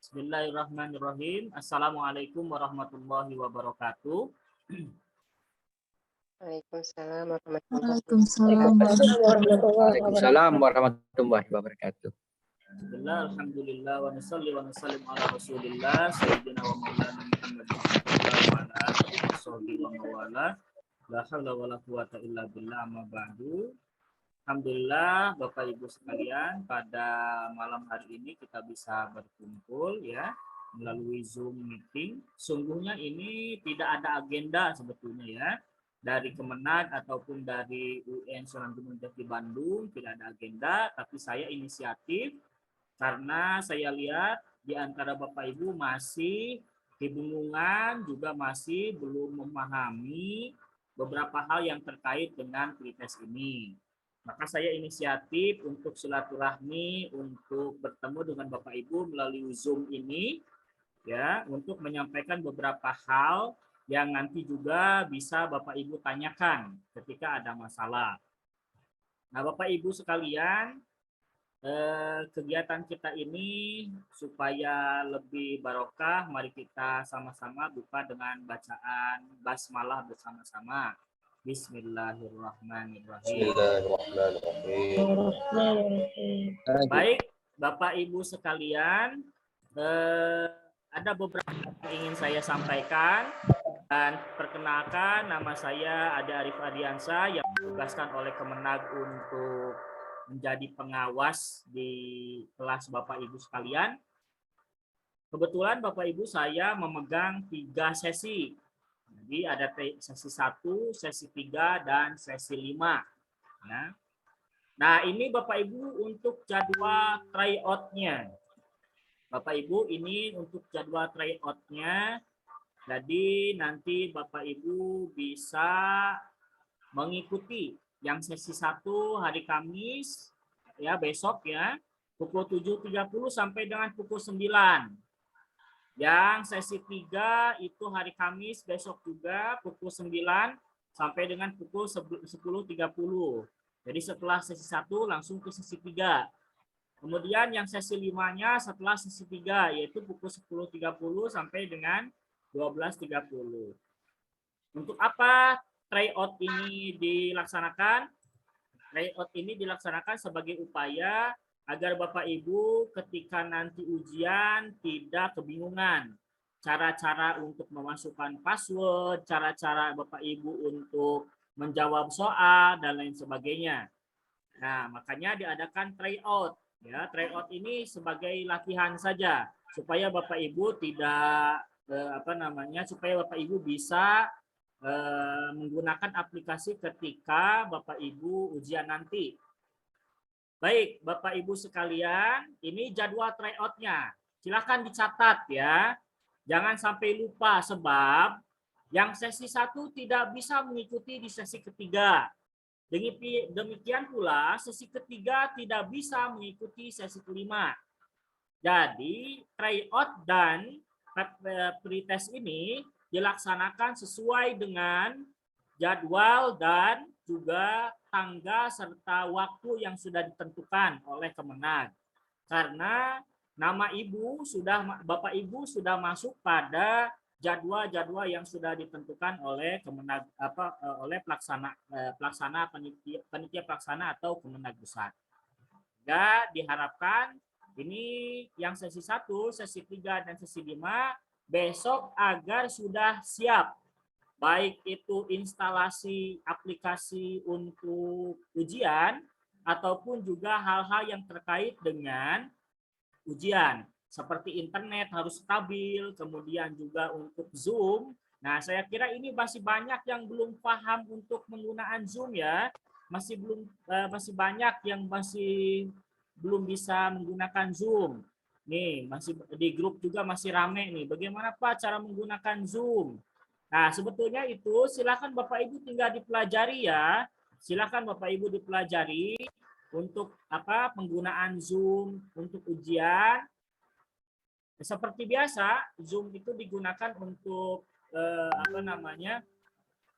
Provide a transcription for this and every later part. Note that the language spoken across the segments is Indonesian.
Bismillahirrahmanirrahim. Assalamualaikum warahmatullahi wabarakatuh. Waalaikumsalam warahmatullahi Waalaikumsalam Waalaikumsalam warahmatullahi wabarakatuh. Bismillah, alhamdulillah, wa nusalli wa nusallim ala rasulillah, sayyidina wa maulana Muhammad wa ala alihi wa sahbihi wa mawala. La hawla wa la quwata illa billah, amma ba'du. Alhamdulillah, Bapak Ibu sekalian, pada malam hari ini kita bisa berkumpul ya melalui Zoom meeting. Sungguhnya ini tidak ada agenda sebetulnya ya. Dari Kemenag ataupun dari UN Sunan Gunung Jati Bandung tidak ada agenda, tapi saya inisiatif karena saya lihat di antara Bapak Ibu masih kebingungan, juga masih belum memahami beberapa hal yang terkait dengan pretest ini. Maka saya inisiatif untuk silaturahmi, untuk bertemu dengan Bapak Ibu melalui Zoom ini, ya, untuk menyampaikan beberapa hal yang nanti juga bisa Bapak Ibu tanyakan ketika ada masalah. Nah, Bapak Ibu sekalian, kegiatan kita ini supaya lebih barokah, mari kita sama-sama buka dengan bacaan basmalah bersama-sama. Bismillahirrahmanirrahim. Baik, Bapak Ibu sekalian, ada beberapa yang ingin saya sampaikan. Dan perkenalkan, nama saya Ade Arif Ardiansa yang ditugaskan oleh Kemenag untuk menjadi pengawas di kelas Bapak Ibu sekalian. Kebetulan Bapak Ibu saya memegang 3 sesi. Jadi ada sesi 1, sesi 3, dan sesi 5. Ya. Nah, ini Bapak Ibu untuk jadwal tryout-nya. Bapak Ibu, ini untuk jadwal tryout-nya. Jadi nanti Bapak Ibu bisa mengikuti yang sesi 1 hari Kamis, ya besok ya, pukul 7.30 sampai dengan pukul 9. Yang sesi 3 itu hari Kamis besok juga pukul 9 sampai dengan pukul 10.30. Jadi setelah sesi 1 langsung ke sesi 3. Kemudian yang sesi 5-nya setelah sesi 3 yaitu pukul 10.30 sampai dengan 12.30. Untuk apa tryout ini dilaksanakan? Tryout ini dilaksanakan sebagai upaya agar Bapak Ibu ketika nanti ujian tidak kebingungan. Cara-cara untuk memasukkan password, cara-cara Bapak Ibu untuk menjawab soal, dan lain sebagainya. Nah, makanya diadakan tryout. Ya, tryout ini sebagai latihan saja supaya Bapak Ibu tidak supaya Bapak Ibu bisa menggunakan aplikasi ketika Bapak Ibu ujian nanti. Baik, Bapak Ibu sekalian, ini jadwal tryout-nya. Silakan dicatat ya. Jangan sampai lupa sebab yang sesi 1 tidak bisa mengikuti di sesi ketiga. Demikian pula sesi ketiga tidak bisa mengikuti sesi kelima. Jadi tryout dan pretest ini dilaksanakan sesuai dengan jadwal dan juga tanggal serta waktu yang sudah ditentukan oleh Kemenag. Karena nama Bapak Ibu sudah masuk pada jadwal-jadwal yang sudah ditentukan oleh Kemenag oleh panitia pelaksana atau Kemenag Pusat. Ya, diharapkan ini yang sesi 1, sesi 3, dan sesi 5 besok agar sudah siap. Baik itu instalasi aplikasi untuk ujian ataupun juga hal-hal yang terkait dengan ujian. Seperti internet harus stabil, kemudian juga untuk Zoom. Nah, saya kira ini masih banyak yang belum paham untuk penggunaan Zoom ya. Masih banyak yang masih belum bisa menggunakan Zoom. Nih, masih di grup juga masih rame nih. Bagaimana Pak cara menggunakan Zoom? Nah, sebetulnya itu silakan Bapak Ibu tinggal dipelajari ya. Silakan Bapak Ibu dipelajari untuk penggunaan Zoom untuk ujian. Seperti biasa, Zoom itu digunakan untuk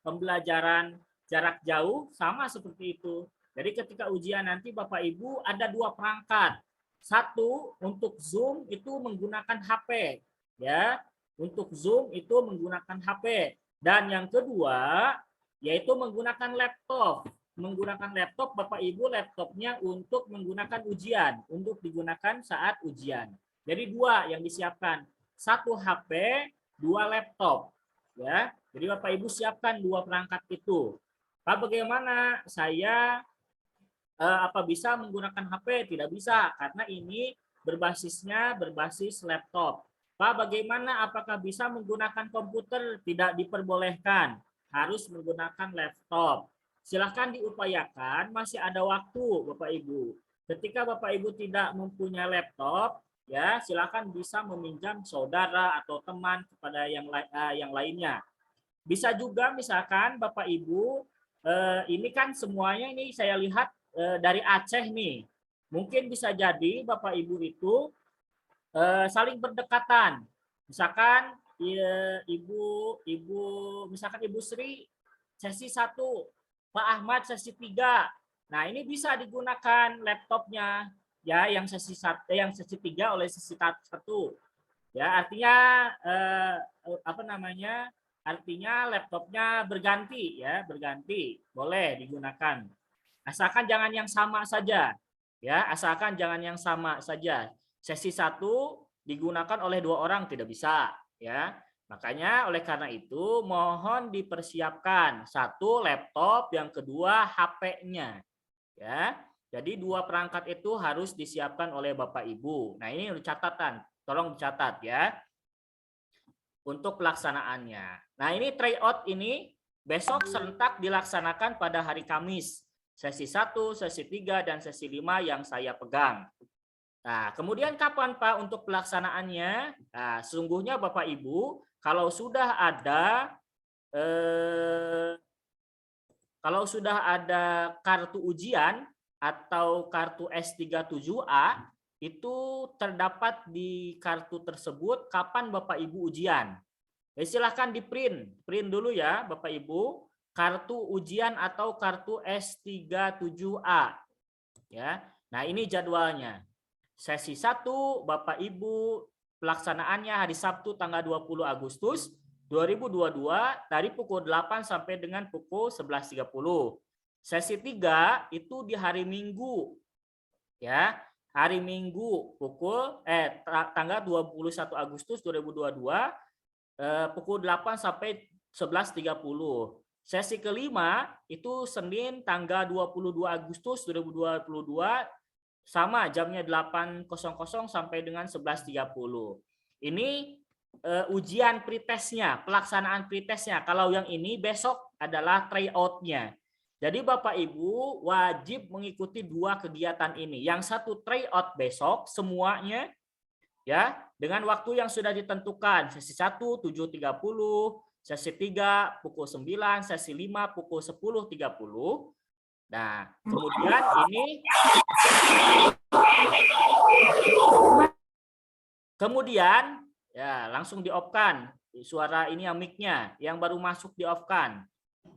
pembelajaran jarak jauh, sama seperti itu. Jadi ketika ujian nanti Bapak Ibu ada 2 perangkat. Satu, untuk Zoom itu menggunakan HP, ya. Untuk Zoom itu menggunakan HP. Dan yang kedua, yaitu menggunakan laptop. Menggunakan laptop, Bapak Ibu, laptopnya untuk menggunakan ujian, untuk digunakan saat ujian. Jadi dua yang disiapkan, satu HP, dua laptop, ya. Jadi Bapak Ibu siapkan dua perangkat itu. Pak, bagaimana saya apa bisa menggunakan HP? Tidak bisa, karena ini berbasis laptop. Pak, bagaimana apakah bisa menggunakan komputer? Tidak diperbolehkan, harus menggunakan laptop. Silahkan diupayakan, masih ada waktu Bapak Ibu. Ketika Bapak Ibu tidak mempunyai laptop, ya silahkan bisa meminjam saudara atau teman kepada yang lainnya. Bisa juga misalkan Bapak Ibu, ini kan semuanya ini saya lihat dari Aceh nih. Mungkin bisa jadi Bapak Ibu itu saling berdekatan. Misalkan misalkan Ibu Sri sesi 1, Pak Ahmad sesi 3. Nah, ini bisa digunakan laptopnya ya, yang sesi 3 oleh sesi 1. Ya, artinya Artinya laptopnya berganti ya, berganti. Boleh digunakan. Asalkan jangan yang sama saja. Ya, asalkan jangan yang sama saja. Sesi 1 digunakan oleh 2 orang tidak bisa, ya. Makanya oleh karena itu mohon dipersiapkan, satu laptop, yang kedua HP-nya. Ya. Jadi 2 perangkat itu harus disiapkan oleh Bapak Ibu. Nah, ini catatan, tolong dicatat ya. Untuk pelaksanaannya. Nah, ini tryout ini besok serentak dilaksanakan pada hari Kamis. Sesi 1, sesi 3, dan sesi 5 yang saya pegang. Nah, kemudian kapan Pak untuk pelaksanaannya? Nah, sesungguhnya Bapak Ibu, kalau sudah ada kartu ujian atau kartu S37A, itu terdapat di kartu tersebut kapan Bapak Ibu ujian. Ya, silahkan print dulu ya Bapak Ibu, kartu ujian atau kartu S37A. Ya. Nah, ini jadwalnya. Sesi 1 Bapak Ibu pelaksanaannya hari Sabtu tanggal 20 Agustus 2022 dari pukul 8 sampai dengan pukul 11.30. Sesi 3 itu di hari Minggu. Ya, hari Minggu tanggal 21 Agustus 2022 pukul 8 sampai 11.30. Sesi kelima itu Senin tanggal 22 Agustus 2022 sama jamnya 8.00 sampai dengan 11.30. Ini ujian pretestnya, pelaksanaan pretestnya. Kalau yang ini besok adalah tryout-nya. Jadi Bapak Ibu wajib mengikuti 2 kegiatan ini. Yang satu tryout besok semuanya ya, dengan waktu yang sudah ditentukan. Sesi 1 7.30, sesi 3 pukul 9, sesi 5 pukul 10.30. Nah, kemudian ini ya langsung di-off-kan. Suara ini yang mic-nya, yang baru masuk di-off-kan.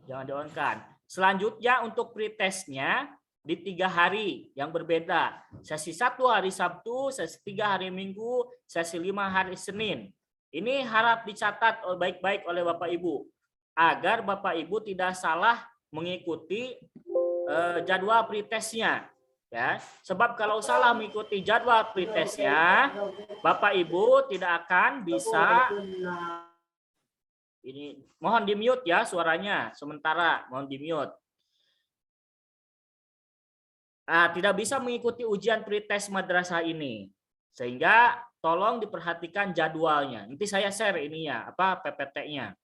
Jangan di-on-kan. Selanjutnya untuk pretestnya di 3 hari yang berbeda. Sesi 1 hari Sabtu, sesi 3 hari Minggu, sesi 5 hari Senin. Ini harap dicatat baik-baik oleh Bapak Ibu agar Bapak Ibu tidak salah mengikuti jadwal pretestnya. Ya, sebab kalau salah mengikuti jadwal pretestnya, Bapak Ibu tidak akan bisa. Ini mohon di-mute ya suaranya sementara, mohon di-mute. Tidak bisa mengikuti ujian pretest madrasah ini. Sehingga tolong diperhatikan jadwalnya. Nanti saya share ininya, PPT-nya.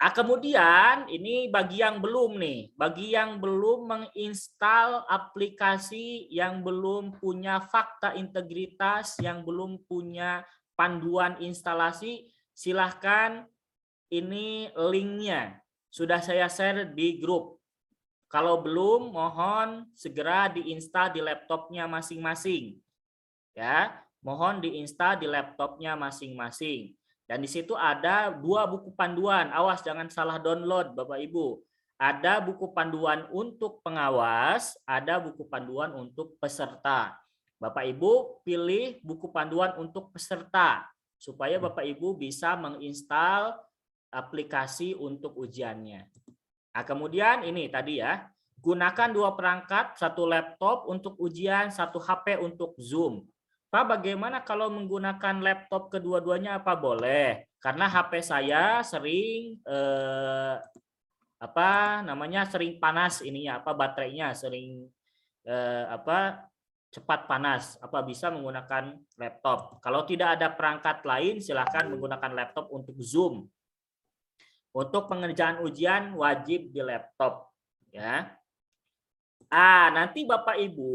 Kemudian ini bagi yang belum nih, bagi yang belum menginstal aplikasi, yang belum punya fakta integritas, yang belum punya panduan instalasi, silahkan ini linknya sudah saya share di grup. Kalau belum, mohon segera diinstal di laptopnya masing-masing. Ya, mohon diinstal di laptopnya masing-masing. Dan di situ ada 2 buku panduan. Awas jangan salah download Bapak Ibu. Ada buku panduan untuk pengawas, ada buku panduan untuk peserta. Bapak Ibu pilih buku panduan untuk peserta supaya Bapak Ibu bisa menginstal aplikasi untuk ujiannya. Nah, kemudian ini tadi ya, gunakan 2 perangkat, 1 laptop untuk ujian, 1 HP untuk Zoom. Pak, bagaimana kalau menggunakan laptop kedua-duanya, apa boleh? Karena HP saya sering sering panas ininya, baterainya sering cepat panas. Apa bisa menggunakan laptop? Kalau tidak ada perangkat lain, silakan menggunakan laptop untuk Zoom. Untuk pengerjaan ujian wajib di laptop, ya. Nanti Bapak Ibu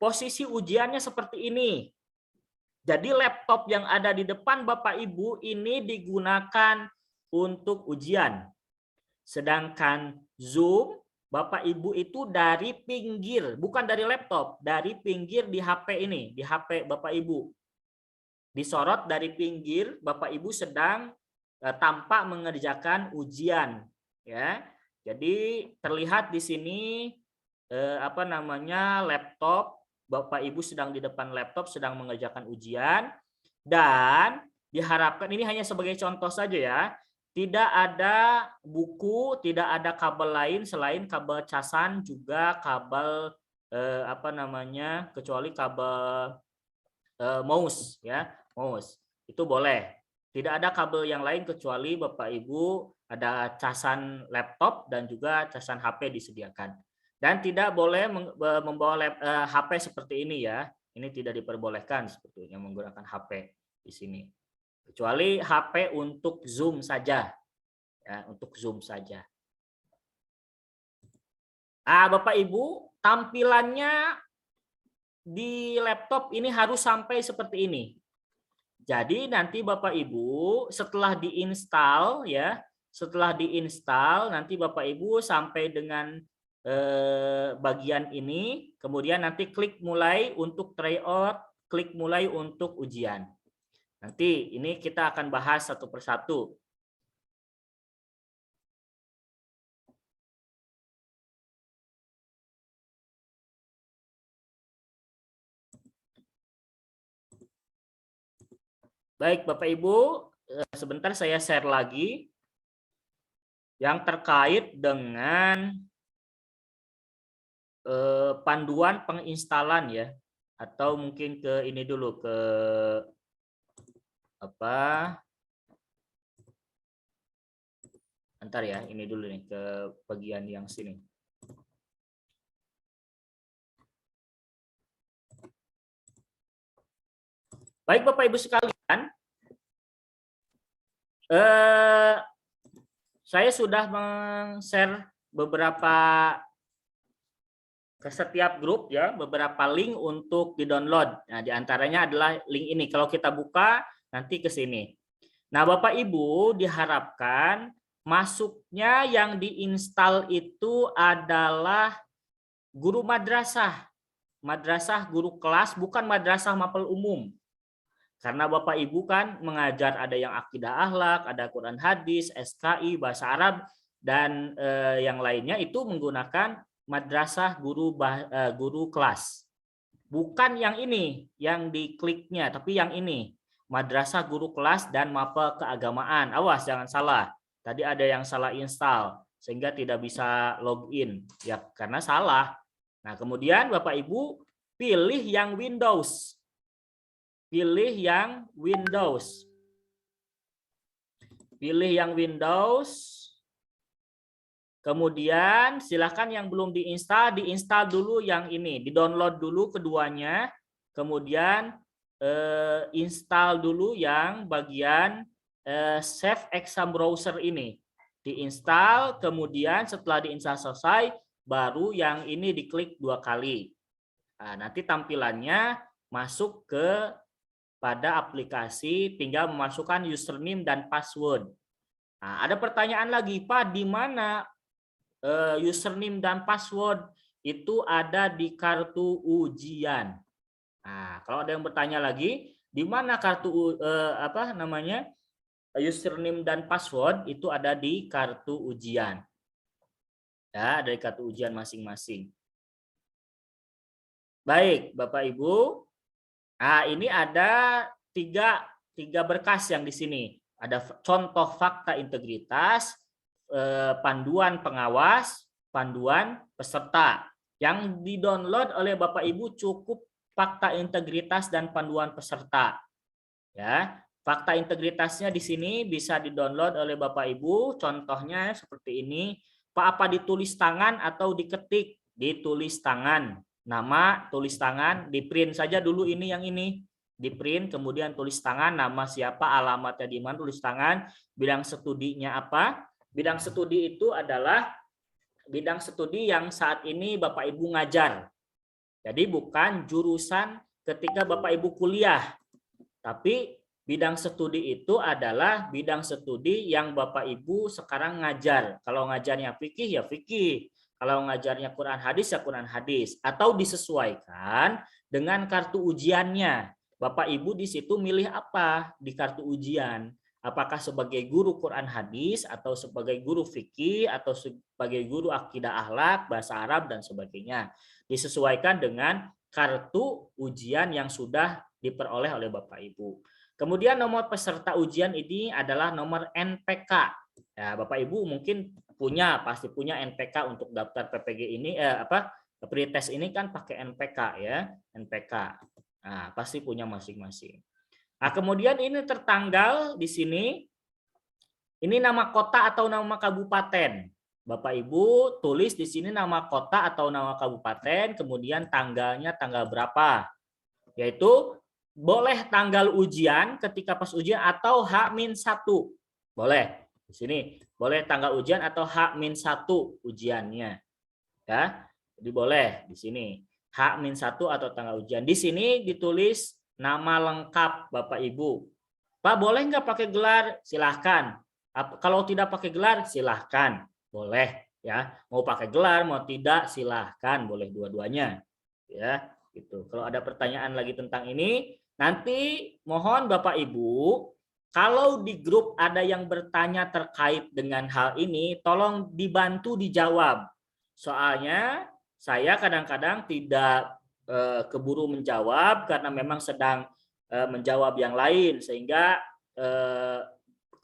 posisi ujiannya seperti ini. Jadi laptop yang ada di depan Bapak Ibu ini digunakan untuk ujian. Sedangkan Zoom Bapak Ibu itu dari pinggir, bukan dari laptop, dari pinggir di HP ini, di HP Bapak Ibu. Disorot dari pinggir, Bapak Ibu sedang tampak mengerjakan ujian, ya. Jadi terlihat di sini laptop Bapak Ibu sedang di depan laptop sedang mengerjakan ujian, dan diharapkan ini hanya sebagai contoh saja ya. Tidak ada buku, tidak ada kabel lain selain kabel casan, juga kabel kecuali kabel mouse ya, mouse. Itu boleh. Tidak ada kabel yang lain kecuali Bapak Ibu ada casan laptop dan juga casan HP disediakan. Dan tidak boleh membawa HP seperti ini ya. Ini tidak diperbolehkan sebetulnya menggunakan HP di sini. Kecuali HP untuk Zoom saja. Ya, untuk Zoom saja. Bapak Ibu, tampilannya di laptop ini harus sampai seperti ini. Jadi nanti Bapak Ibu setelah diinstal ya, setelah diinstal nanti Bapak Ibu sampai dengan bagian ini, kemudian nanti klik mulai untuk tryout, klik mulai untuk ujian. Nanti ini kita akan bahas satu persatu. Baik Bapak Ibu, sebentar saya share lagi yang terkait dengan panduan penginstalan ya, atau mungkin ke ini dulu, ke Bentar ya, ini dulu nih ke bagian yang sini. Baik Bapak Ibu sekalian, saya sudah men-share beberapa ke setiap grup ya, beberapa link untuk di-download. Nah, diantaranya adalah link ini. Kalau kita buka nanti ke sini. Nah, Bapak Ibu diharapkan masuknya yang diinstal itu adalah guru madrasah. Madrasah guru kelas, bukan madrasah mapel umum. Karena Bapak Ibu kan mengajar ada yang akidah akhlak, ada Quran hadis, SKI, bahasa Arab, dan yang lainnya itu menggunakan madrasah guru kelas. Bukan yang ini, yang dikliknya, tapi yang ini. Madrasah guru kelas dan mapel keagamaan. Awas jangan salah. Tadi ada yang salah install sehingga tidak bisa login ya, karena salah. Nah, kemudian Bapak Ibu pilih yang Windows. Pilih yang Windows. Pilih yang Windows. Kemudian silakan yang belum diinstal, diinstal dulu yang ini, di-download dulu keduanya. Kemudian install dulu yang bagian Save Exam Browser ini. Diinstal, kemudian setelah diinstal selesai, baru yang ini diklik 2 kali. Nah, nanti tampilannya masuk ke pada aplikasi, tinggal memasukkan username dan password. Nah, ada pertanyaan lagi, Pak, di mana username dan password? Itu ada di kartu ujian. Nah, kalau ada yang bertanya lagi, di mana kartu username dan password? Itu ada di kartu ujian. Ya, dari kartu ujian masing-masing. Baik, Bapak Ibu, Nah, ini ada tiga berkas yang di sini. Ada contoh fakta integritas, panduan pengawas, panduan peserta. Yang di-download oleh Bapak Ibu cukup fakta integritas dan panduan peserta. Ya, fakta integritasnya di sini bisa di-download oleh Bapak Ibu. Contohnya seperti ini. Pak, apa ditulis tangan atau diketik? Ditulis tangan. Nama, tulis tangan, di print saja dulu ini yang ini. Di print, kemudian tulis tangan, nama siapa, alamatnya di mana, tulis tangan, bidang studinya apa. Bidang studi itu adalah bidang studi yang saat ini Bapak Ibu ngajar. Jadi bukan jurusan ketika Bapak Ibu kuliah. Tapi bidang studi itu adalah bidang studi yang Bapak Ibu sekarang ngajar. Kalau ngajarnya fikih ya fikih. Kalau ngajarnya Quran hadis ya Quran hadis. Atau disesuaikan dengan kartu ujiannya. Bapak Ibu di situ milih apa di kartu ujian? Apakah sebagai guru Quran hadis atau sebagai guru fikih atau sebagai guru akidah akhlak, bahasa Arab dan sebagainya. Disesuaikan dengan kartu ujian yang sudah diperoleh oleh Bapak Ibu. Kemudian nomor peserta ujian ini adalah nomor NPK. Ya, Bapak Ibu mungkin pasti punya NPK untuk daftar PPG ini pretest ini kan pakai NPK ya, NPK. Nah, pasti punya masing-masing. Nah, kemudian ini tertanggal di sini. Ini nama kota atau nama kabupaten. Bapak Ibu tulis di sini nama kota atau nama kabupaten, kemudian tanggalnya tanggal berapa. Yaitu boleh tanggal ujian ketika pas ujian atau H-1. Boleh. Di sini boleh tanggal ujian atau H-1 ujiannya. Ya. Jadi boleh di sini H-1 atau tanggal ujian. Di sini ditulis nama lengkap Bapak Ibu. Pak, boleh nggak pakai gelar? Silahkan. Kalau tidak pakai gelar, silahkan. Boleh. Ya, mau pakai gelar, mau tidak, silahkan. Boleh dua-duanya. Ya, gitu. Kalau ada pertanyaan lagi tentang ini, nanti mohon Bapak Ibu, kalau di grup ada yang bertanya terkait dengan hal ini, tolong dibantu dijawab. Soalnya saya kadang-kadang tidak keburu menjawab karena memang sedang menjawab yang lain, sehingga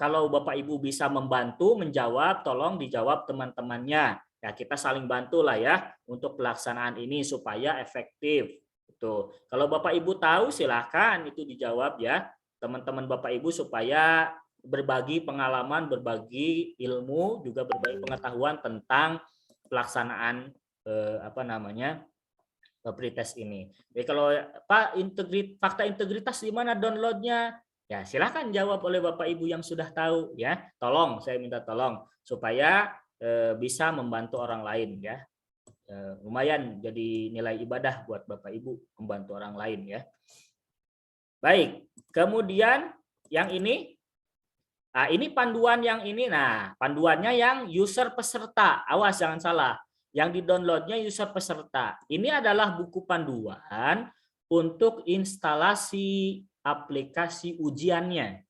kalau Bapak Ibu bisa membantu menjawab, tolong dijawab teman-temannya. Ya, kita saling bantu lah ya untuk pelaksanaan ini supaya efektif. Itu. Kalau Bapak Ibu tahu silahkan itu dijawab ya teman-teman Bapak Ibu supaya berbagi pengalaman, berbagi ilmu, juga berbagi pengetahuan tentang pelaksanaan pretest ini. Jadi kalau Pak fakta integritas di mana downloadnya? Ya silahkan jawab oleh Bapak Ibu yang sudah tahu ya. Tolong, saya minta tolong supaya bisa membantu orang lain ya. Lumayan jadi nilai ibadah buat Bapak Ibu membantu orang lain ya. Baik, kemudian yang ini. Nah, ini panduan yang ini. Nah, panduannya yang user peserta. Awas jangan salah. Yang di-downloadnya user peserta. Ini adalah buku panduan untuk instalasi aplikasi ujiannya.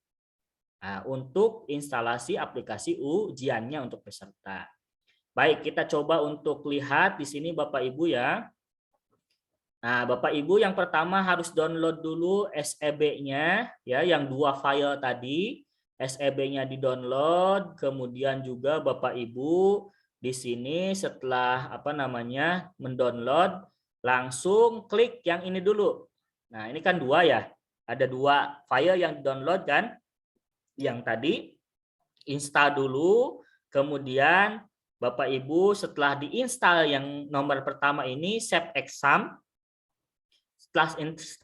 Nah, untuk instalasi aplikasi ujiannya untuk peserta. Baik, kita coba untuk lihat di sini Bapak Ibu ya. Nah, Bapak Ibu yang pertama harus download dulu SEB-nya ya, yang 2 file tadi. SEB-nya di-download, kemudian juga Bapak Ibu di sini setelah mendownload langsung klik yang ini dulu. Nah, ini kan 2 ya. Ada 2 file yang di-download kan. Yang tadi install dulu, kemudian Bapak Ibu setelah diinstal yang nomor pertama ini save exam. Setelah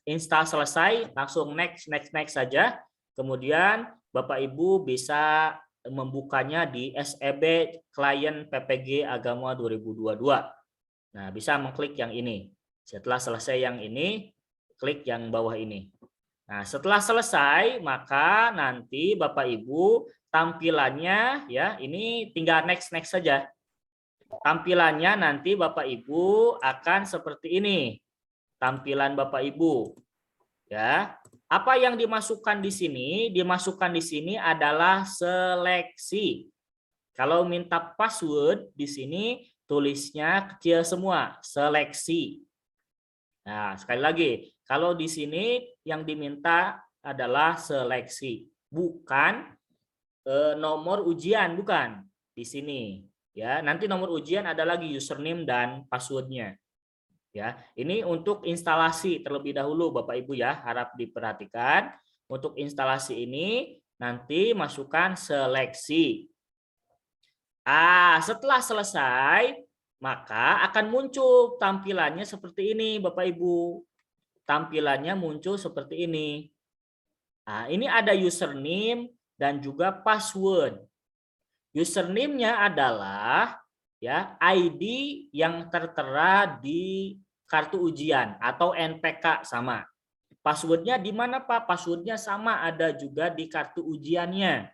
install selesai, langsung next saja. Kemudian Bapak Ibu bisa membukanya di SEB Klien PPG Agama 2022. Nah, bisa mengklik yang ini. Setelah selesai yang ini, klik yang bawah ini. Nah, setelah selesai, maka nanti Bapak Ibu tampilannya ya, ini tinggal next saja. Tampilannya nanti Bapak Ibu akan seperti ini. Tampilan Bapak Ibu. Ya. Apa yang dimasukkan di sini? Dimasukkan di sini adalah seleksi. Kalau minta password di sini tulisnya kecil semua, seleksi. Nah, sekali lagi, Kalau di sini yang diminta adalah seleksi, bukan nomor ujian, bukan di sini. Ya, nanti nomor ujian ada lagi username dan passwordnya. Ya, ini untuk instalasi terlebih dahulu Bapak Ibu ya, harap diperhatikan. Untuk instalasi ini nanti masukkan seleksi. Setelah selesai, maka akan muncul tampilannya seperti ini Bapak Ibu. Tampilannya muncul seperti ini. Ini ada username dan juga password. Username-nya adalah ya ID yang tertera di kartu ujian atau NPK sama. Passwordnya di mana Pak? Passwordnya sama, ada juga di kartu ujiannya.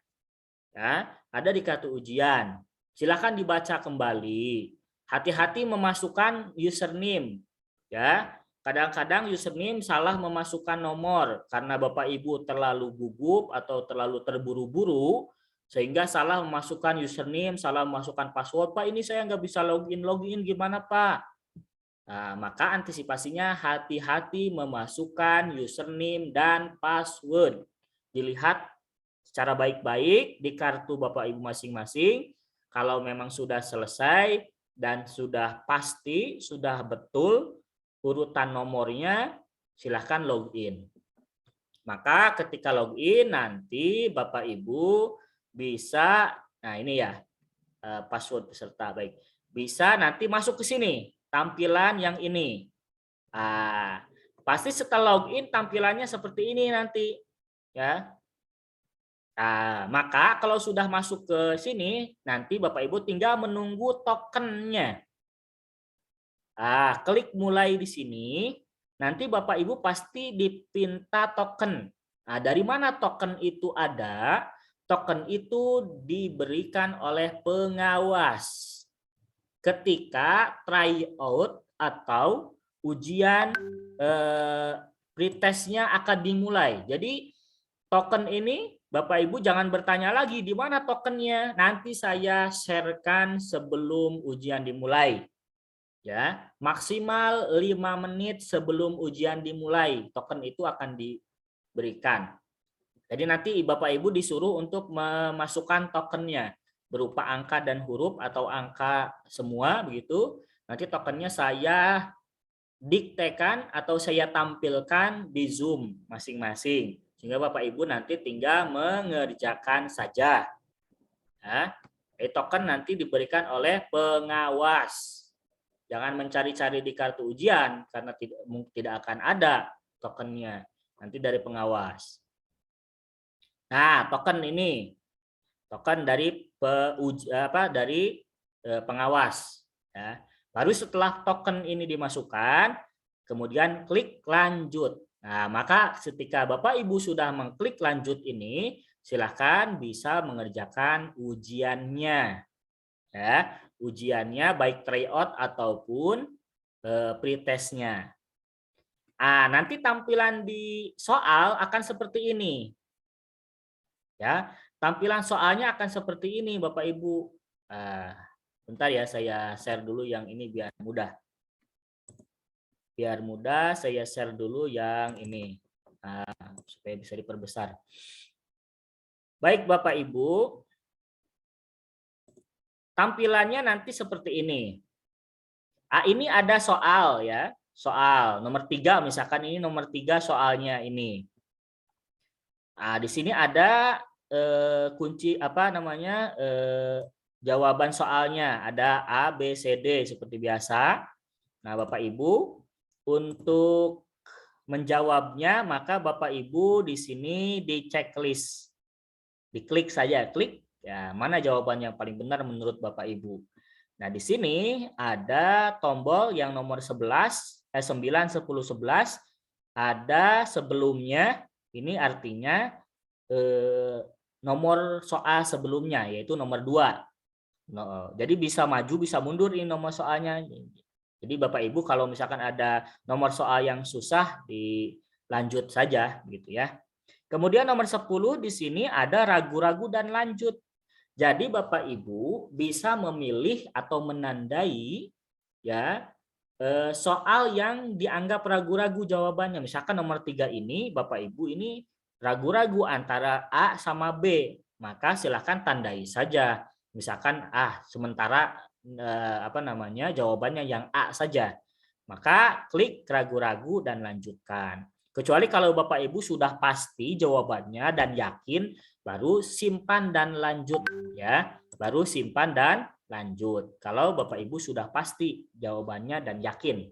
Ya, ada di kartu ujian. Silakan dibaca kembali. Hati-hati memasukkan username. Ya, kadang-kadang username salah memasukkan nomor karena Bapak Ibu terlalu gugup atau terlalu terburu-buru. Sehingga salah memasukkan username, salah memasukkan password. Pak, ini saya nggak bisa login gimana Pak? Nah, maka antisipasinya hati-hati memasukkan username dan password. Dilihat secara baik-baik di kartu Bapak Ibu masing-masing. Kalau memang sudah selesai dan sudah pasti, sudah betul urutan nomornya, silahkan login. Maka ketika login nanti Bapak Ibu bisa, nah ini ya password peserta, baik, bisa nanti masuk ke sini tampilan yang ini. Pasti setelah login tampilannya seperti ini nanti ya. Maka kalau sudah masuk ke sini nanti Bapak Ibu tinggal menunggu tokennya. Klik mulai di sini, nanti Bapak Ibu pasti dipinta token. Dari mana token itu ada? Token itu diberikan oleh pengawas ketika tryout atau ujian pretestnya akan dimulai. Jadi token ini Bapak Ibu jangan bertanya lagi di mana tokennya. Nanti saya sharekan sebelum ujian dimulai. Ya, maksimal 5 menit sebelum ujian dimulai, token itu akan diberikan. Jadi nanti Bapak Ibu disuruh untuk memasukkan tokennya berupa angka dan huruf atau angka semua begitu. Nanti tokennya saya diktekan atau saya tampilkan di Zoom masing-masing. Sehingga Bapak Ibu nanti tinggal mengerjakan saja. Token nanti diberikan oleh pengawas. Jangan mencari-cari di kartu ujian karena tidak akan ada tokennya. Nanti dari pengawas. Nah, token ini, token dari pengawas. Ya. Baru setelah token ini dimasukkan, kemudian klik lanjut. Nah, maka ketika Bapak Ibu sudah mengklik lanjut ini, silakan bisa mengerjakan ujiannya. Ya, ujiannya baik tryout ataupun pretestnya. Nanti tampilan di soal akan seperti ini. Ya, tampilan soalnya akan seperti ini Bapak Ibu. Bentar ya, saya share dulu yang ini biar mudah. Biar mudah saya share dulu yang ini. Supaya bisa diperbesar. Baik Bapak Ibu. Tampilannya nanti seperti ini. Ini ada soal ya. Soal nomor 3 misalkan ini nomor 3 soalnya ini. Di sini ada kunci jawaban soalnya, ada A, B, C, D seperti biasa. Nah, Bapak Ibu untuk menjawabnya maka Bapak Ibu di sini di checklist. Diklik saja, klik ya, mana jawaban yang paling benar menurut Bapak Ibu. Nah, di sini ada tombol yang nomor 9, 10, 11 ada sebelumnya. Ini artinya nomor soal sebelumnya yaitu nomor 2. Jadi bisa maju bisa mundur ini nomor soalnya. Jadi Bapak Ibu kalau misalkan ada nomor soal yang susah dilanjut saja gitu ya. Kemudian nomor 10 di sini ada ragu-ragu dan lanjut. Jadi Bapak Ibu bisa memilih atau menandai ya soal yang dianggap ragu-ragu jawabannya. Misalkan nomor 3 ini, Bapak Ibu ini ragu-ragu antara A sama B, maka silakan tandai saja. Misalkan sementara jawabannya yang A saja. Maka klik ragu-ragu dan lanjutkan. Kecuali kalau Bapak Ibu sudah pasti jawabannya dan yakin, baru simpan dan lanjut ya. Baru simpan dan lanjut. Kalau Bapak Ibu sudah pasti jawabannya dan yakin.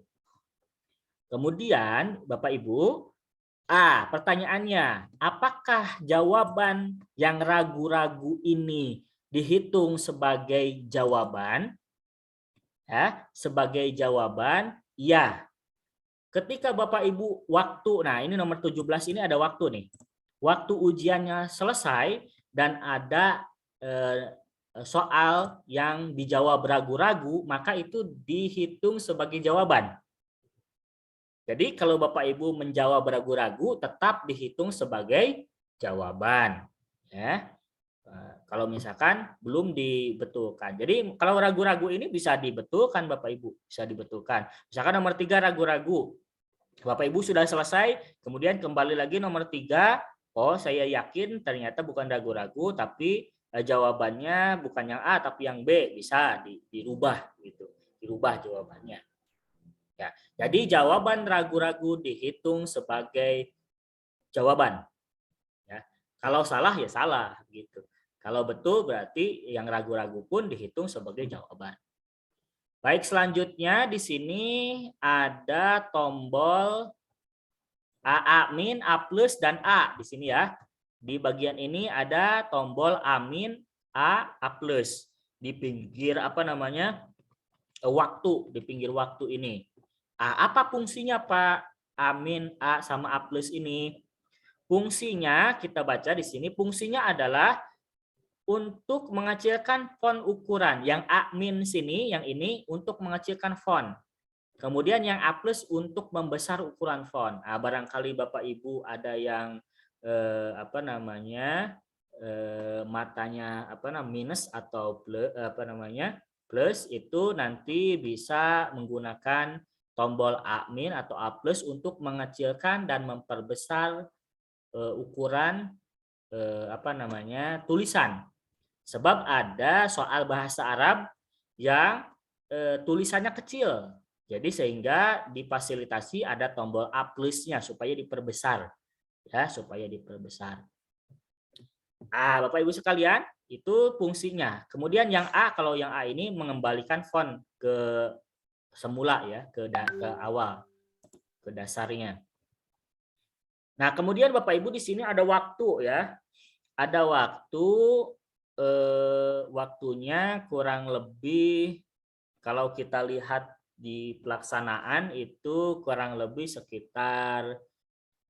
Kemudian Bapak Ibu, pertanyaannya, apakah jawaban yang ragu-ragu ini dihitung sebagai jawaban? Ya, sebagai jawaban, ya. Ketika Bapak Ibu ini nomor 17 ini ada waktu nih. Waktu ujiannya selesai dan ada soal yang dijawab ragu-ragu, maka itu dihitung sebagai jawaban. Jadi kalau Bapak Ibu menjawab ragu-ragu tetap dihitung sebagai jawaban. Ya. Kalau misalkan belum dibetulkan. Jadi kalau ragu-ragu ini bisa dibetulkan Bapak Ibu, bisa dibetulkan. Misalkan nomor 3 ragu-ragu. Bapak Ibu sudah selesai, kemudian kembali lagi nomor 3. Oh, saya yakin ternyata bukan ragu-ragu, tapi jawabannya bukan yang A tapi yang B, bisa dirubah gitu. Dirubah jawabannya. Ya, jadi jawaban ragu-ragu dihitung sebagai jawaban. Ya. Kalau salah ya salah gitu. Kalau betul berarti yang ragu-ragu pun dihitung sebagai jawaban. Baik, selanjutnya di sini ada tombol A min, A plus, dan A di sini ya. Di bagian ini ada tombol A min, A plus. Di pinggir waktu, di pinggir waktu ini. Apa fungsinya Pak A min, A sama A plus ini? Fungsinya kita baca di sini, fungsinya adalah untuk mengecilkan font ukuran. Yang A min sini, yang ini untuk mengecilkan font. Kemudian yang A plus untuk membesar ukuran font. Barangkali Bapak Ibu ada yang matanya minus atau plus itu nanti bisa menggunakan tombol A min atau A plus untuk mengecilkan dan memperbesar ukuran tulisan. Sebab ada soal bahasa Arab yang tulisannya kecil. Jadi sehingga difasilitasi ada tombol A plus-nya supaya diperbesar. Ya, supaya diperbesar. Bapak Ibu sekalian, itu fungsinya. Kemudian yang A, kalau yang A ini mengembalikan font ke semula ya, ke awal, ke dasarnya. Nah, kemudian Bapak Ibu di sini ada waktu ya. Ada waktu waktunya kurang lebih kalau kita lihat di pelaksanaan itu kurang lebih sekitar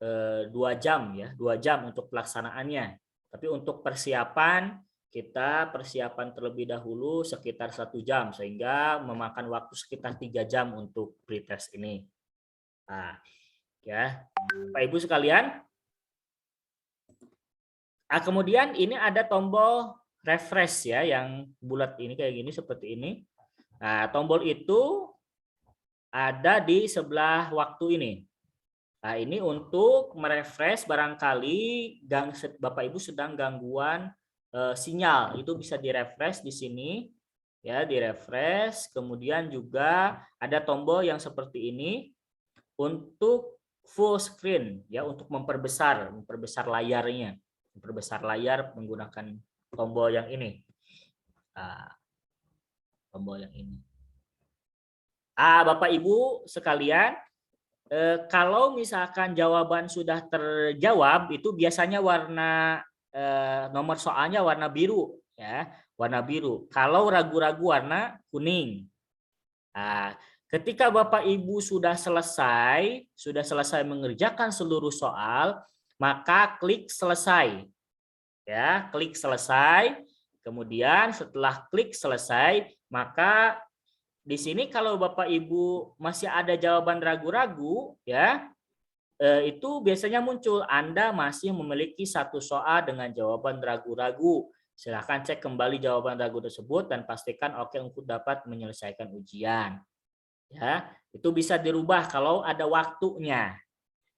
2 jam ya, 2 jam untuk pelaksanaannya. Tapi untuk persiapan kita persiapan terlebih dahulu sekitar 1 jam sehingga memakan waktu sekitar 3 jam untuk pretest ini. Ya, Bapak Ibu sekalian. Kemudian ini ada tombol refresh ya yang bulat ini kayak gini seperti ini. Nah, tombol itu ada di sebelah waktu ini. Nah, ini untuk merefresh barangkali Bapak Ibu sedang gangguan sinyal, itu bisa direfresh di sini. Ya, direfresh. Kemudian juga ada tombol yang seperti ini untuk full screen ya, untuk memperbesar layarnya. Memperbesar layar menggunakan tombol yang ini. Tombol yang ini. Bapak Ibu sekalian, kalau misalkan jawaban sudah terjawab itu biasanya warna nomor soalnya warna biru ya, warna biru. Kalau ragu-ragu warna kuning. Ketika Bapak Ibu sudah selesai mengerjakan seluruh soal, maka klik selesai. Ya, klik selesai. Kemudian setelah klik selesai, maka di sini kalau Bapak Ibu masih ada jawaban ragu-ragu ya, itu biasanya muncul Anda masih memiliki 1 soal dengan jawaban ragu-ragu. Silahkan cek kembali jawaban ragu tersebut dan pastikan oke untuk dapat menyelesaikan ujian. Ya, itu bisa dirubah kalau ada waktunya.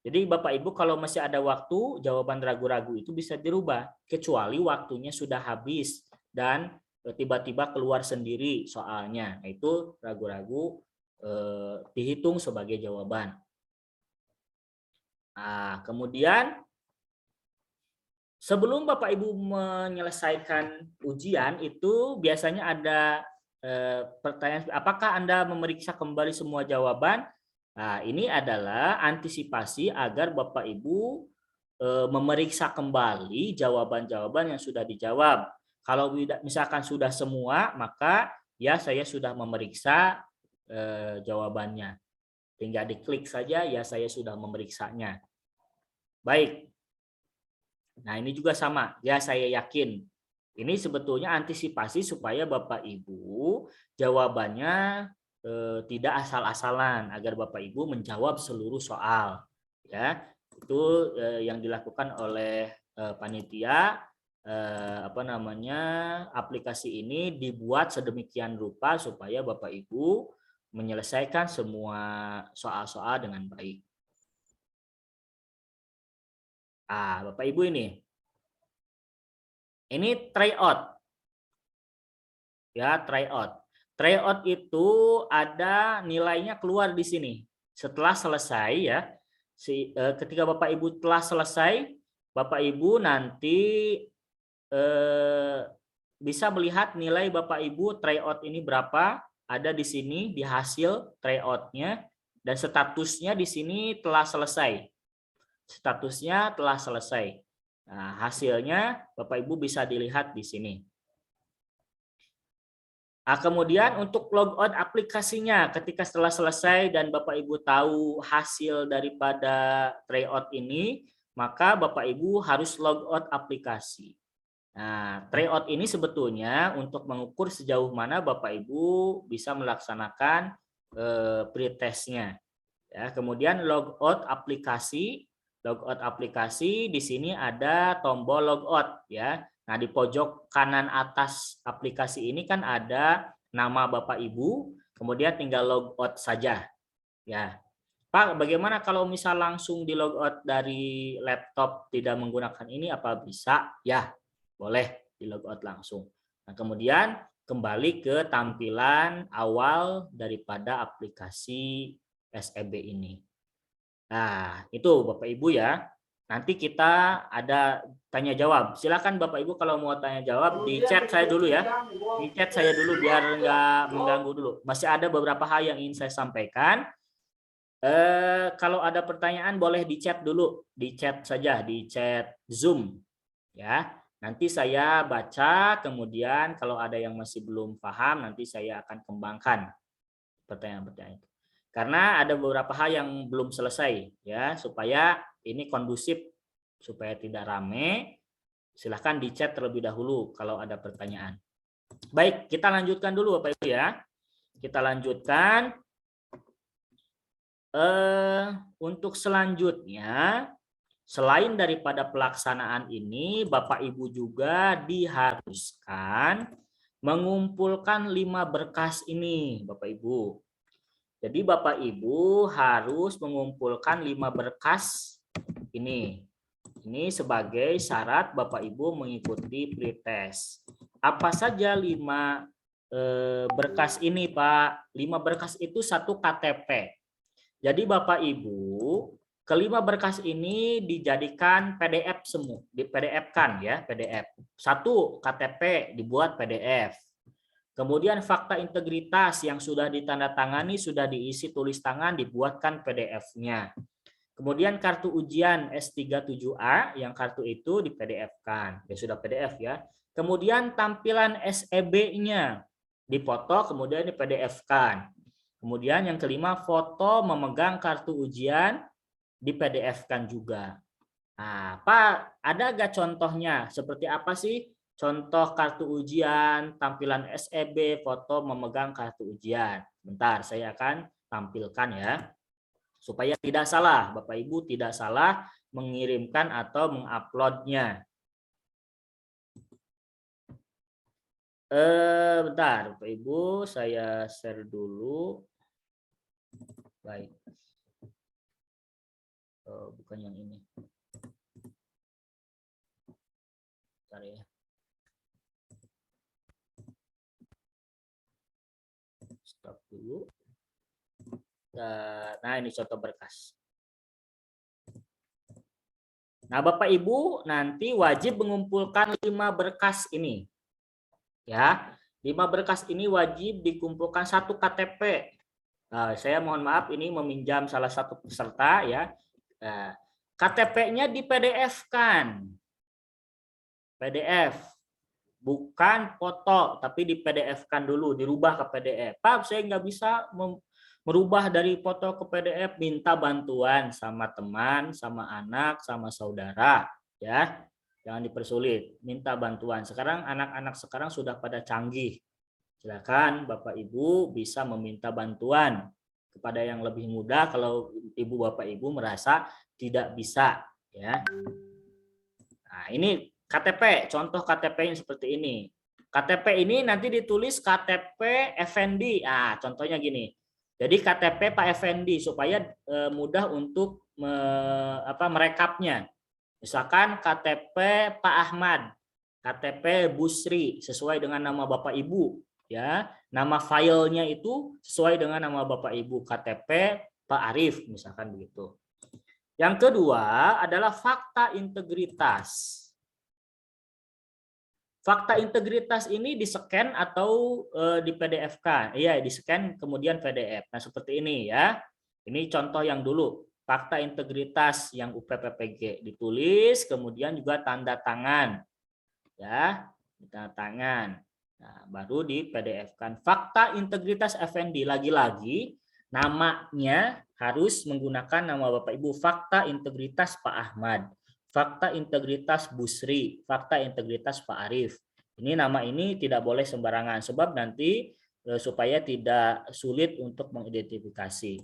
Jadi Bapak Ibu kalau masih ada waktu, jawaban ragu-ragu itu bisa dirubah kecuali waktunya sudah habis dan tiba-tiba keluar sendiri soalnya. Nah, itu ragu-ragu dihitung sebagai jawaban. Nah, kemudian sebelum Bapak Ibu menyelesaikan ujian itu biasanya ada pertanyaan, apakah Anda memeriksa kembali semua jawaban? Nah, ini adalah antisipasi agar Bapak Ibu memeriksa kembali jawaban-jawaban yang sudah dijawab. Kalau misalkan sudah semua, maka ya saya sudah memeriksa jawabannya. Tinggal diklik saja, ya saya sudah memeriksanya. Baik. Nah, ini juga sama. Ya, saya yakin. Ini sebetulnya antisipasi supaya Bapak Ibu jawabannya tidak asal-asalan agar Bapak Ibu menjawab seluruh soal. Ya, itu yang dilakukan oleh panitia. Aplikasi ini dibuat sedemikian rupa supaya Bapak Ibu menyelesaikan semua soal-soal dengan baik. Bapak Ibu ini tryout. Ya, tryout. Tryout itu ada nilainya keluar di sini. Setelah selesai ya. Ketika Bapak Ibu telah selesai, Bapak Ibu nanti bisa melihat nilai Bapak Ibu tryout ini berapa, ada di sini di hasil tryoutnya, dan statusnya di sini telah selesai. Statusnya telah selesai. Nah, hasilnya Bapak Ibu bisa dilihat di sini. Nah, kemudian untuk logout aplikasinya, ketika setelah selesai dan Bapak Ibu tahu hasil daripada tryout ini, maka Bapak Ibu harus logout aplikasi. Nah, tryout ini sebetulnya untuk mengukur sejauh mana Bapak Ibu bisa melaksanakan pretestnya. Ya, kemudian logout aplikasi. Logout aplikasi di sini ada tombol logout ya. Nah, di pojok kanan atas aplikasi ini kan ada nama Bapak Ibu, kemudian tinggal logout saja. Ya. Pak, bagaimana kalau misal langsung di logout dari laptop tidak menggunakan ini, apa bisa? Ya, boleh di logout langsung. Nah, kemudian kembali ke tampilan awal daripada aplikasi SEB ini. Nah, itu Bapak Ibu ya. Nanti kita ada tanya jawab. Silakan Bapak Ibu kalau mau tanya jawab di chat saya dulu ya. Di chat saya dulu biar nggak mengganggu dulu. Masih ada beberapa hal yang ingin saya sampaikan. Kalau ada pertanyaan boleh di chat dulu, di chat saja, di chat Zoom ya. Nanti saya baca, kemudian kalau ada yang masih belum paham nanti saya akan kembangkan pertanyaan-pertanyaan itu. Karena ada beberapa hal yang belum selesai ya, supaya ini kondusif, supaya tidak rame. Silahkan di chat terlebih dahulu kalau ada pertanyaan. Baik, kita lanjutkan dulu Bapak Ibu ya. Kita lanjutkan. Untuk selanjutnya, selain daripada pelaksanaan ini, Bapak Ibu juga diharuskan mengumpulkan 5 berkas ini, Bapak Ibu. Jadi Bapak Ibu harus mengumpulkan 5 berkas ini. Ini sebagai syarat Bapak Ibu mengikuti pretest. Apa saja 5 berkas ini, Pak? 5 berkas itu 1 KTP. Jadi Bapak Ibu, kelima berkas ini dijadikan PDF semua, di PDF-kan ya, PDF. 1 KTP dibuat PDF. Kemudian fakta integritas yang sudah ditandatangani, sudah diisi tulis tangan, dibuatkan PDF-nya. Kemudian kartu ujian S37A, yang kartu itu di PDF-kan. Ya sudah PDF ya. Kemudian tampilan SEB-nya dipoto, kemudian di PDF-kan. Kemudian yang kelima, foto memegang kartu ujian di PDF-kan juga. Nah, Pak, ada gak contohnya? Seperti apa sih contoh kartu ujian, tampilan SEB, foto memegang kartu ujian? Bentar, saya akan tampilkan ya. Supaya tidak salah, Bapak Ibu tidak salah mengirimkan atau menguploadnya. Bentar, Bapak Ibu, saya share dulu. Baik. Oh, bukan yang ini. Bentar ya. Stop dulu. Nah, ini contoh berkas. Nah, Bapak Ibu nanti wajib mengumpulkan 5 berkas ini. Ya, 5 berkas ini wajib dikumpulkan 1 KTP. Nah, saya mohon maaf ini meminjam salah satu peserta ya. Nah, KTP-nya di PDF-kan. PDF. Bukan foto, tapi di PDF-kan dulu, dirubah ke PDF. Pak, saya nggak bisa merubah dari foto ke PDF, minta bantuan sama teman, sama anak, sama saudara, ya. Jangan dipersulit, minta bantuan. Sekarang anak-anak sekarang sudah pada canggih. Silakan Bapak Ibu bisa meminta bantuan kepada yang lebih muda kalau Ibu Bapak Ibu merasa tidak bisa, ya. Nah, ini KTP, contoh KTP yang seperti ini. KTP ini nanti ditulis KTP Effendi. Ah, contohnya gini. Jadi KTP Pak Effendi supaya mudah untuk merekapnya. Misalkan KTP Pak Ahmad, KTP Busri sesuai dengan nama Bapak Ibu, ya. Nama filenya itu sesuai dengan nama Bapak Ibu, KTP Pak Arif misalkan begitu. Yang kedua adalah fakta integritas. Fakta integritas ini di-scan atau di PDF-kan. Iya, di-scan kemudian PDF. Nah, seperti ini ya. Ini contoh yang dulu. Fakta integritas yang UPPPG ditulis, kemudian juga tanda tangan. Ya, tanda tangan. Nah, baru di PDF-kan. Fakta integritas Effendi, lagi-lagi namanya harus menggunakan nama Bapak Ibu. Fakta integritas Pak Ahmad. Fakta integritas Busri, fakta integritas Pak Arif. Ini nama ini tidak boleh sembarangan sebab nanti supaya tidak sulit untuk mengidentifikasi.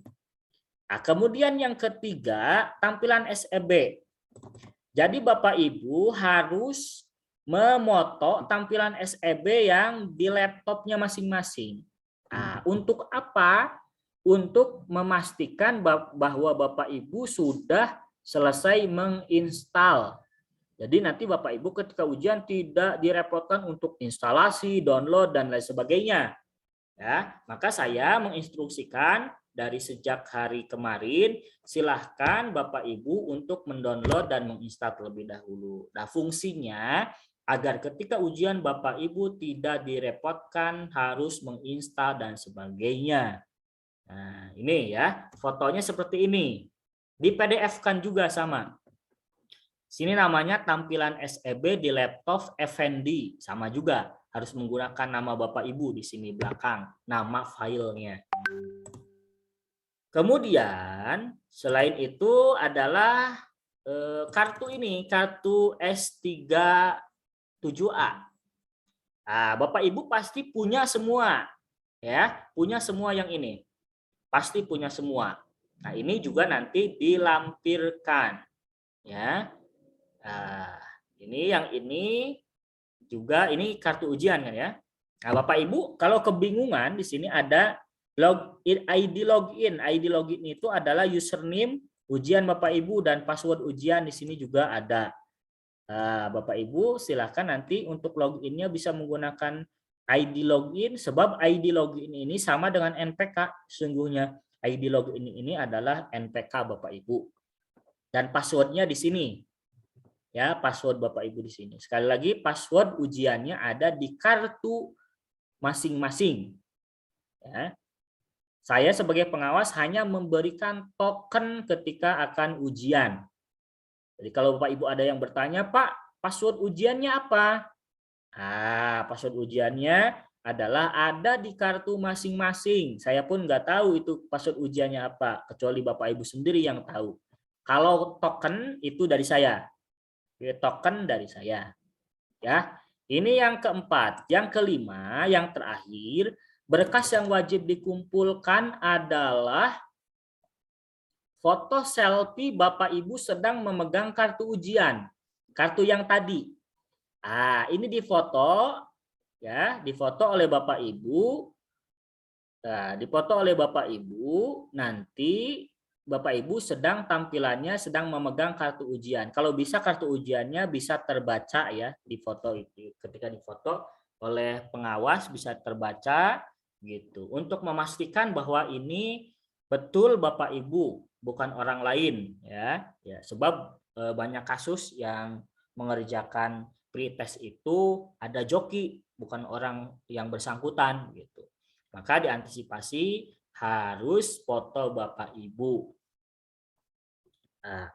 Nah, kemudian yang ketiga, tampilan SEB. Jadi Bapak Ibu harus memoto tampilan SEB yang di laptopnya masing-masing. Nah, untuk apa? Untuk memastikan bahwa Bapak Ibu sudah selesai menginstal. Jadi nanti Bapak Ibu ketika ujian tidak direpotkan untuk instalasi, download dan lain sebagainya. Ya, maka saya menginstruksikan dari sejak hari kemarin silahkan Bapak Ibu untuk mendownload dan menginstal terlebih dahulu. Nah, fungsinya agar ketika ujian Bapak Ibu tidak direpotkan harus menginstal dan sebagainya. Nah, ini ya, fotonya seperti ini. Di PDF-kan juga sama. Sini namanya tampilan SEB di laptop Effendi, sama juga. Harus menggunakan nama Bapak Ibu di sini belakang, nama filenya. Kemudian, selain itu adalah kartu ini, kartu S37A. Nah, Bapak Ibu pasti punya semua, ya, punya semua yang ini. Pasti punya semua. Nah, ini juga nanti dilampirkan, ya. Nah, ini yang ini juga ini kartu ujian kan ya. Nah, Bapak Ibu kalau kebingungan di sini ada ID login. ID login itu adalah username ujian Bapak Ibu dan password ujian di sini juga ada. Nah, Bapak Ibu silakan nanti untuk loginnya bisa menggunakan ID login sebab ID login ini sama dengan NPK sesungguhnya. ID login ini adalah NPK Bapak Ibu. Dan passwordnya di sini. Ya, password Bapak Ibu di sini. Sekali lagi password ujiannya ada di kartu masing-masing. Ya. Saya sebagai pengawas hanya memberikan token ketika akan ujian. Jadi kalau Bapak Ibu ada yang bertanya, Pak, password ujiannya apa? Ah, password ujiannya adalah ada di kartu masing-masing. Saya pun nggak tahu itu password ujiannya apa, kecuali Bapak Ibu sendiri yang tahu. Kalau token itu dari saya. Token dari saya. Ya. Ini yang keempat. Yang kelima, yang terakhir, berkas yang wajib dikumpulkan adalah foto selfie Bapak Ibu sedang memegang kartu ujian. Kartu yang tadi. Ah, ini difoto ya, difoto oleh Bapak Ibu Nah, dipoto oleh Bapak Ibu, nanti Bapak Ibu sedang tampilannya sedang memegang kartu ujian. Kalau bisa kartu ujiannya bisa terbaca ya di foto itu. Ketika difoto oleh pengawas bisa terbaca gitu. Untuk memastikan bahwa ini betul Bapak Ibu, bukan orang lain ya. Ya, sebab banyak kasus yang mengerjakan pretest itu ada joki, bukan orang yang bersangkutan gitu. Maka diantisipasi harus foto Bapak Ibu. Nah,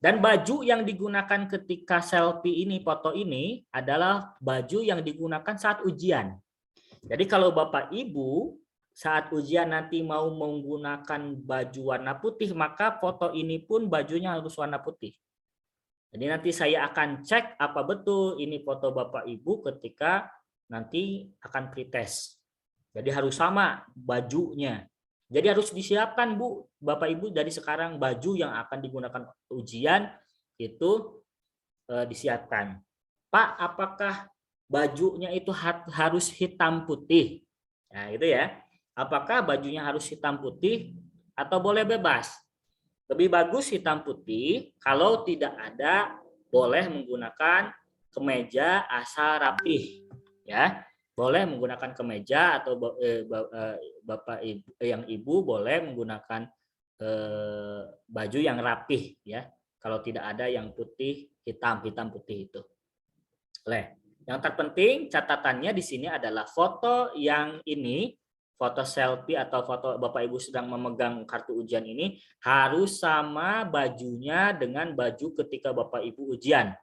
dan baju yang digunakan ketika selfie ini, foto ini adalah baju yang digunakan saat ujian. Jadi kalau Bapak Ibu saat ujian nanti mau menggunakan baju warna putih, maka foto ini pun bajunya harus warna putih. Jadi nanti saya akan cek apa betul ini foto Bapak Ibu ketika nanti akan pretest. Jadi harus sama bajunya. Jadi harus disiapkan Bu, Bapak Ibu dari sekarang baju yang akan digunakan ujian itu disiapkan. Pak, apakah bajunya itu harus hitam putih? Nah, itu ya. Apakah bajunya harus hitam putih atau boleh bebas? Lebih bagus hitam putih, kalau tidak ada boleh menggunakan kemeja asal rapih ya. Boleh menggunakan kemeja atau Bapak Ibu yang Ibu boleh menggunakan baju yang rapih ya. Kalau tidak ada yang putih, hitam putih itu. Yang terpenting catatannya di sini adalah foto yang ini, foto selfie atau foto Bapak Ibu sedang memegang kartu ujian ini harus sama bajunya dengan baju ketika Bapak Ibu ujian.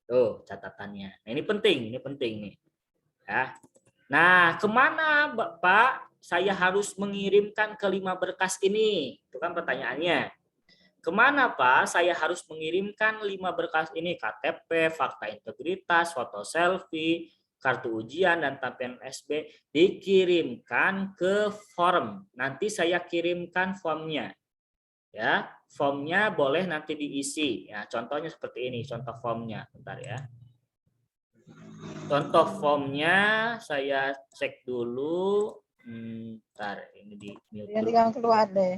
Tuh catatannya. Nah, ini penting nih. Ya. Nah, kemana Bapak saya harus mengirimkan kelima berkas ini? Itu kan pertanyaannya. Kemana Pak saya harus mengirimkan 5 berkas ini? KTP, fakta integritas, foto selfie, kartu ujian, dan tampilan SB. Dikirimkan ke form. Nanti saya kirimkan formnya. Ya, formnya boleh nanti diisi. Ya, contohnya seperti ini, contoh formnya. Bentar ya. Contoh formnya saya cek dulu. Bentar, ini di mute dulu. Yang keluar deh.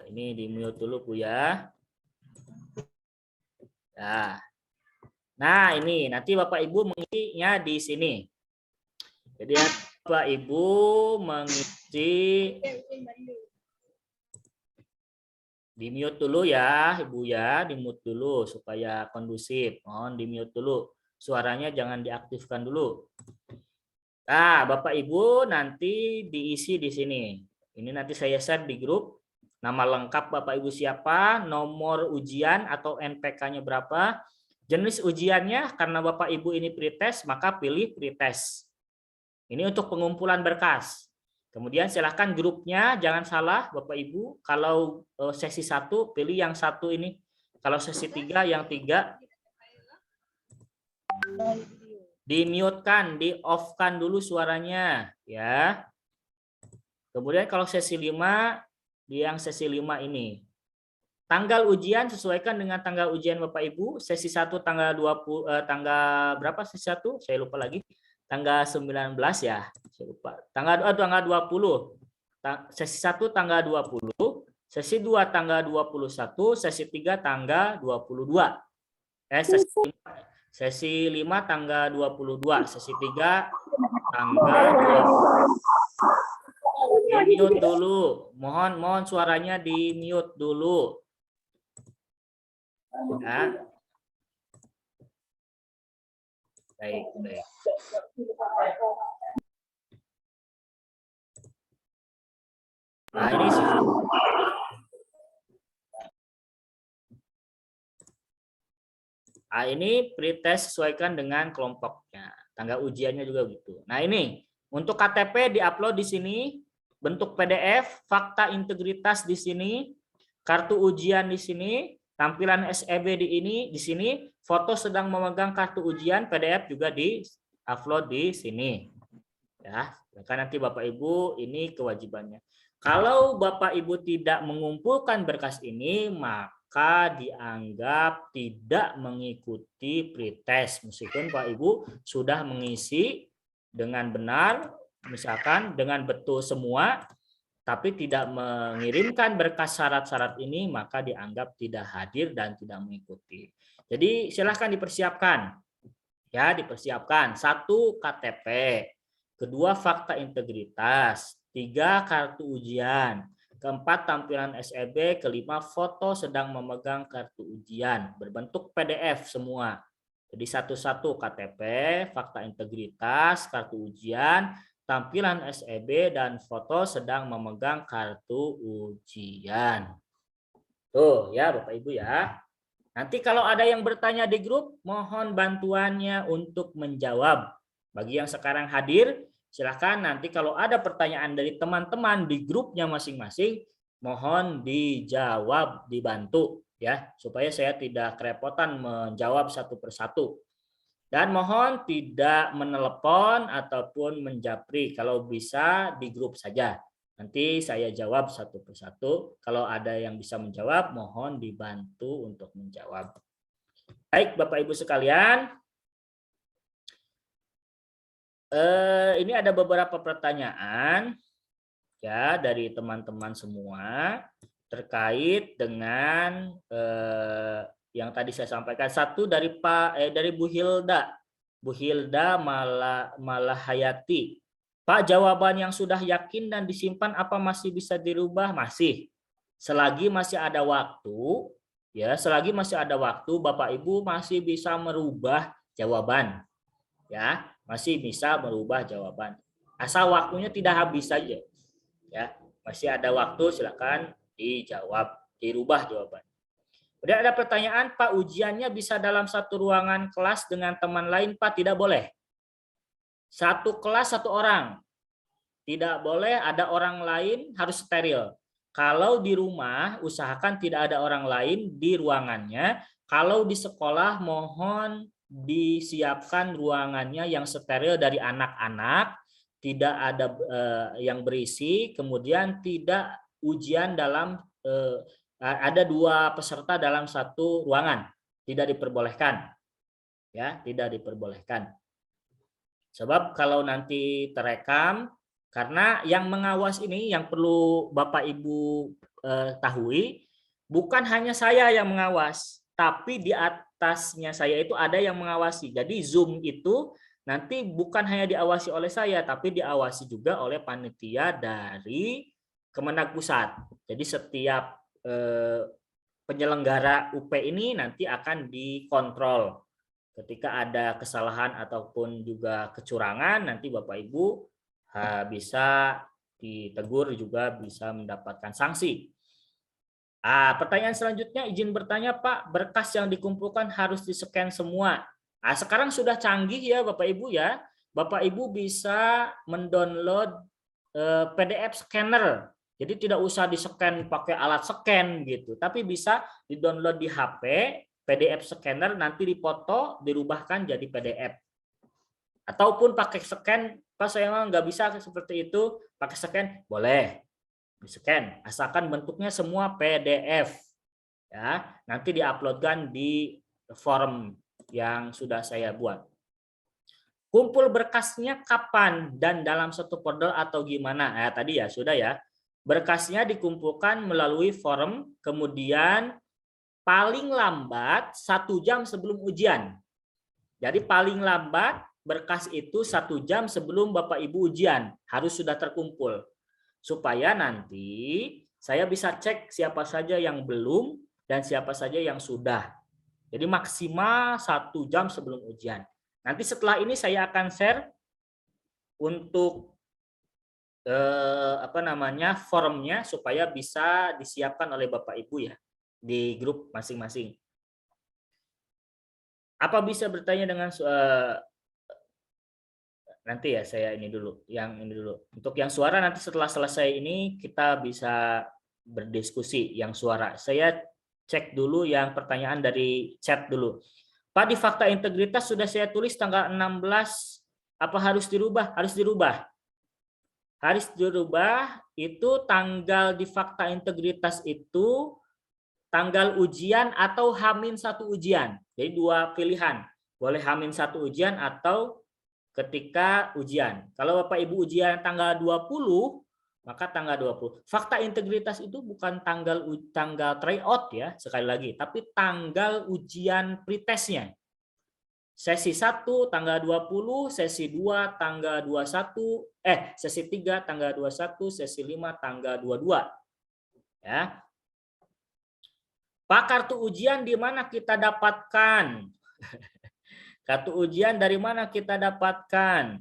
Ini di mute dulu Bu ya. Nah, ini nanti Bapak Ibu mengisinya di sini. Jadi Bapak Ibu mengisi di mute dulu ya, Ibu ya, di mute dulu supaya kondusif. Mohon di mute dulu. Suaranya jangan diaktifkan dulu. Nah, Bapak Ibu nanti diisi di sini. Ini nanti saya share di grup. Nama lengkap Bapak Ibu siapa, nomor ujian atau NPK-nya berapa, jenis ujiannya karena Bapak Ibu ini pretest, maka pilih pretest. Ini untuk pengumpulan berkas. Kemudian silahkan grupnya, jangan salah Bapak Ibu, kalau sesi 1 pilih yang 1 ini. Kalau sesi 3 yang 3 di-mute-kan, di-off-kan dulu suaranya ya. Kemudian kalau sesi 5 di yang sesi 5 ini. Tanggal ujian sesuaikan dengan tanggal ujian Bapak Ibu. Sesi 1 tanggal 20 tanggal berapa sesi 1? Saya lupa lagi. Tanggal 19 ya. Saya lupa. Tanggal 20. Sesi 1 tanggal 20, sesi 2 tanggal 21, sesi 3 tanggal 22. Sesi 5 tanggal 22, sesi 3 tanggal 20. Di mute dulu. Mohon suaranya di mute dulu. Ya. Baik. Nah, ini pretest sesuaikan dengan kelompoknya. Tanggal ujiannya juga gitu. Nah, ini untuk KTP diupload di sini, bentuk PDF, fakta integritas di sini, kartu ujian di sini, tampilan SEB di sini, foto sedang memegang kartu ujian, PDF juga di-upload di sini. Ya, maka nanti Bapak Ibu ini kewajibannya. Kalau Bapak Ibu tidak mengumpulkan berkas ini, maka dianggap tidak mengikuti pretest. Meskipun Pak Ibu sudah mengisi dengan benar misalkan dengan betul semua, tapi tidak mengirimkan berkas syarat-syarat ini, maka dianggap tidak hadir dan tidak mengikuti. Jadi silahkan dipersiapkan. Ya, dipersiapkan. 1 KTP, 2 fakta integritas, 3 kartu ujian, 4 tampilan SEB, 5 foto sedang memegang kartu ujian berbentuk PDF semua. Jadi satu-satu KTP, fakta integritas, kartu ujian, tampilan SEB, dan foto sedang memegang kartu ujian. Tuh ya Bapak Ibu ya. Nanti kalau ada yang bertanya di grup, mohon bantuannya untuk menjawab. Bagi yang sekarang hadir, silakan nanti kalau ada pertanyaan dari teman-teman di grupnya masing-masing, mohon dijawab, dibantu ya, supaya saya tidak kerepotan menjawab satu persatu. Dan mohon tidak menelepon ataupun menjapri, kalau bisa di grup saja. Nanti saya jawab satu persatu. Kalau ada yang bisa menjawab, mohon dibantu untuk menjawab. Baik, Bapak Ibu sekalian. Ini ada beberapa pertanyaan ya dari teman-teman semua terkait dengan yang tadi saya sampaikan. Satu dari dari Bu Hilda Malahayati. Pak, jawaban yang sudah yakin dan disimpan apa masih bisa dirubah? Masih. Selagi masih ada waktu, ya, selagi masih ada waktu, Bapak Ibu masih bisa merubah jawaban. Ya, masih bisa merubah jawaban. Asal waktunya tidak habis saja. Ya, masih ada waktu, silakan dijawab, dirubah jawaban. Kemudian ada pertanyaan, Pak, ujiannya bisa dalam satu ruangan kelas dengan teman lain? Pak, tidak boleh. Satu kelas satu orang. Tidak boleh ada orang lain, harus steril. Kalau di rumah, usahakan tidak ada orang lain di ruangannya. Kalau di sekolah, mohon disiapkan ruangannya yang steril dari anak-anak, tidak ada yang berisi, kemudian tidak ujian dalam ada 2 peserta dalam satu ruangan, tidak diperbolehkan. Ya, tidak diperbolehkan. Sebab kalau nanti terekam, karena yang mengawas ini yang perlu Bapak Ibu tahui, bukan hanya saya yang mengawas, tapi di atasnya saya itu ada yang mengawasi. Jadi Zoom itu nanti bukan hanya diawasi oleh saya, tapi diawasi juga oleh panitia dari Kemenag Pusat. Jadi setiap penyelenggara UP ini nanti akan dikontrol. Ketika ada kesalahan ataupun juga kecurangan, nanti Bapak Ibu bisa ditegur, juga bisa mendapatkan sanksi. Pertanyaan selanjutnya, izin bertanya Pak, berkas yang dikumpulkan harus di-scan semua. Sekarang sudah canggih ya Bapak Ibu ya. Bapak Ibu bisa mendownload PDF scanner. Jadi tidak usah di-scan pakai alat scan gitu, tapi bisa di-download di HP, PDF scanner, nanti dipoto, dirubahkan jadi PDF. Ataupun pakai scan, Pak saya memang nggak bisa seperti itu, pakai scan, boleh. Di-scan, asalkan bentuknya semua PDF. Ya, nanti diuploadkan di form yang sudah saya buat. Kumpul berkasnya kapan dan dalam satu folder atau gimana? Tadi ya sudah ya. Berkasnya dikumpulkan melalui form, kemudian paling lambat 1 jam sebelum ujian. Jadi paling lambat berkas itu 1 jam sebelum Bapak Ibu ujian harus sudah terkumpul. Supaya nanti saya bisa cek siapa saja yang belum dan siapa saja yang sudah. Jadi maksimal 1 jam sebelum ujian. Nanti setelah ini saya akan share untuk formnya supaya bisa disiapkan oleh Bapak Ibu ya di grup masing-masing. Apa bisa bertanya dengan nanti ya, saya ini dulu, yang ini dulu. Untuk yang suara nanti setelah selesai ini kita bisa berdiskusi yang suara. Saya cek dulu yang pertanyaan dari chat dulu. Pak, di fakta integritas sudah saya tulis tanggal 16, apa harus dirubah? Harus dirubah. Harus dirubah, itu tanggal di fakta integritas itu tanggal ujian atau H-1 ujian. Jadi 2 pilihan. Boleh H-1 ujian atau ketika ujian. Kalau Bapak Ibu ujian tanggal 20, maka tanggal 20. Fakta integritas itu bukan tanggal tryout ya, sekali lagi, tapi tanggal ujian pretestnya. Sesi 1 tanggal 20, sesi 2 tanggal 21, sesi 3 tanggal 21, sesi 5 tanggal 22. Ya. Pak, kartu ujian di mana kita dapatkan? Kartu ujian dari mana kita dapatkan?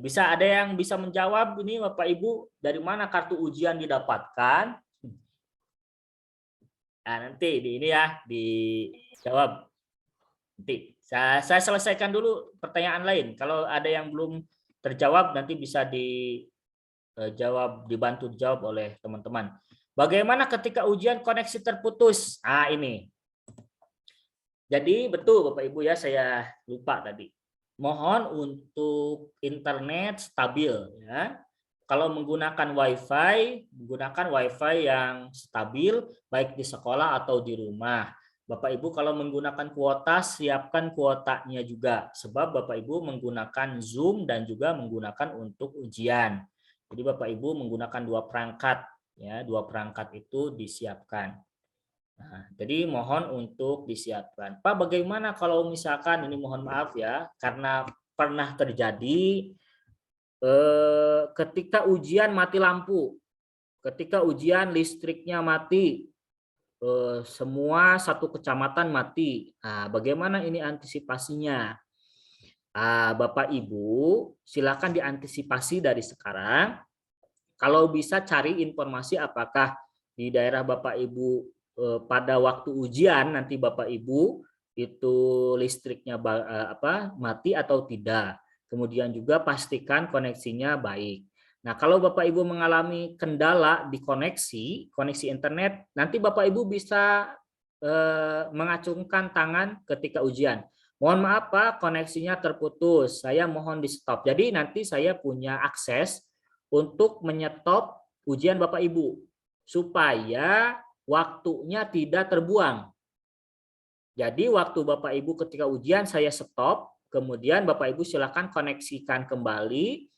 Bisa ada yang bisa menjawab ini Bapak Ibu, dari mana kartu ujian didapatkan? Nah, nanti di ini ya dijawab. Nanti saya selesaikan dulu pertanyaan lain. Kalau ada yang belum terjawab nanti bisa dijawab, dibantu dijawab oleh teman-teman. Bagaimana ketika ujian koneksi terputus? Ah, ini. Jadi betul Bapak Ibu ya, saya lupa tadi. Mohon untuk internet stabil ya. Kalau menggunakan WiFi, gunakan WiFi yang stabil baik di sekolah atau di rumah. Bapak Ibu kalau menggunakan kuota, siapkan kuotanya juga. Sebab Bapak Ibu menggunakan Zoom dan juga menggunakan untuk ujian. Jadi Bapak Ibu menggunakan 2 perangkat ya, 2 perangkat itu disiapkan. Nah, jadi mohon untuk disiapkan. Pak, bagaimana kalau misalkan ini mohon maaf ya, karena pernah terjadi ketika ujian mati lampu, ketika ujian listriknya mati, semua satu kecamatan mati. Nah, bagaimana ini antisipasinya? Bapak Ibu, silakan diantisipasi dari sekarang. Kalau bisa cari informasi apakah di daerah Bapak Ibu pada waktu ujian nanti Bapak Ibu itu listriknya mati atau tidak. Kemudian juga pastikan koneksinya baik. Nah, kalau Bapak Ibu mengalami kendala di koneksi internet, nanti Bapak Ibu bisa mengacungkan tangan ketika ujian. Mohon maaf Pak, koneksinya terputus. Saya mohon di stop. Jadi nanti saya punya akses untuk menyetop ujian Bapak Ibu supaya waktunya tidak terbuang. Jadi waktu Bapak Ibu ketika ujian saya stop, kemudian Bapak Ibu silakan koneksikan kembali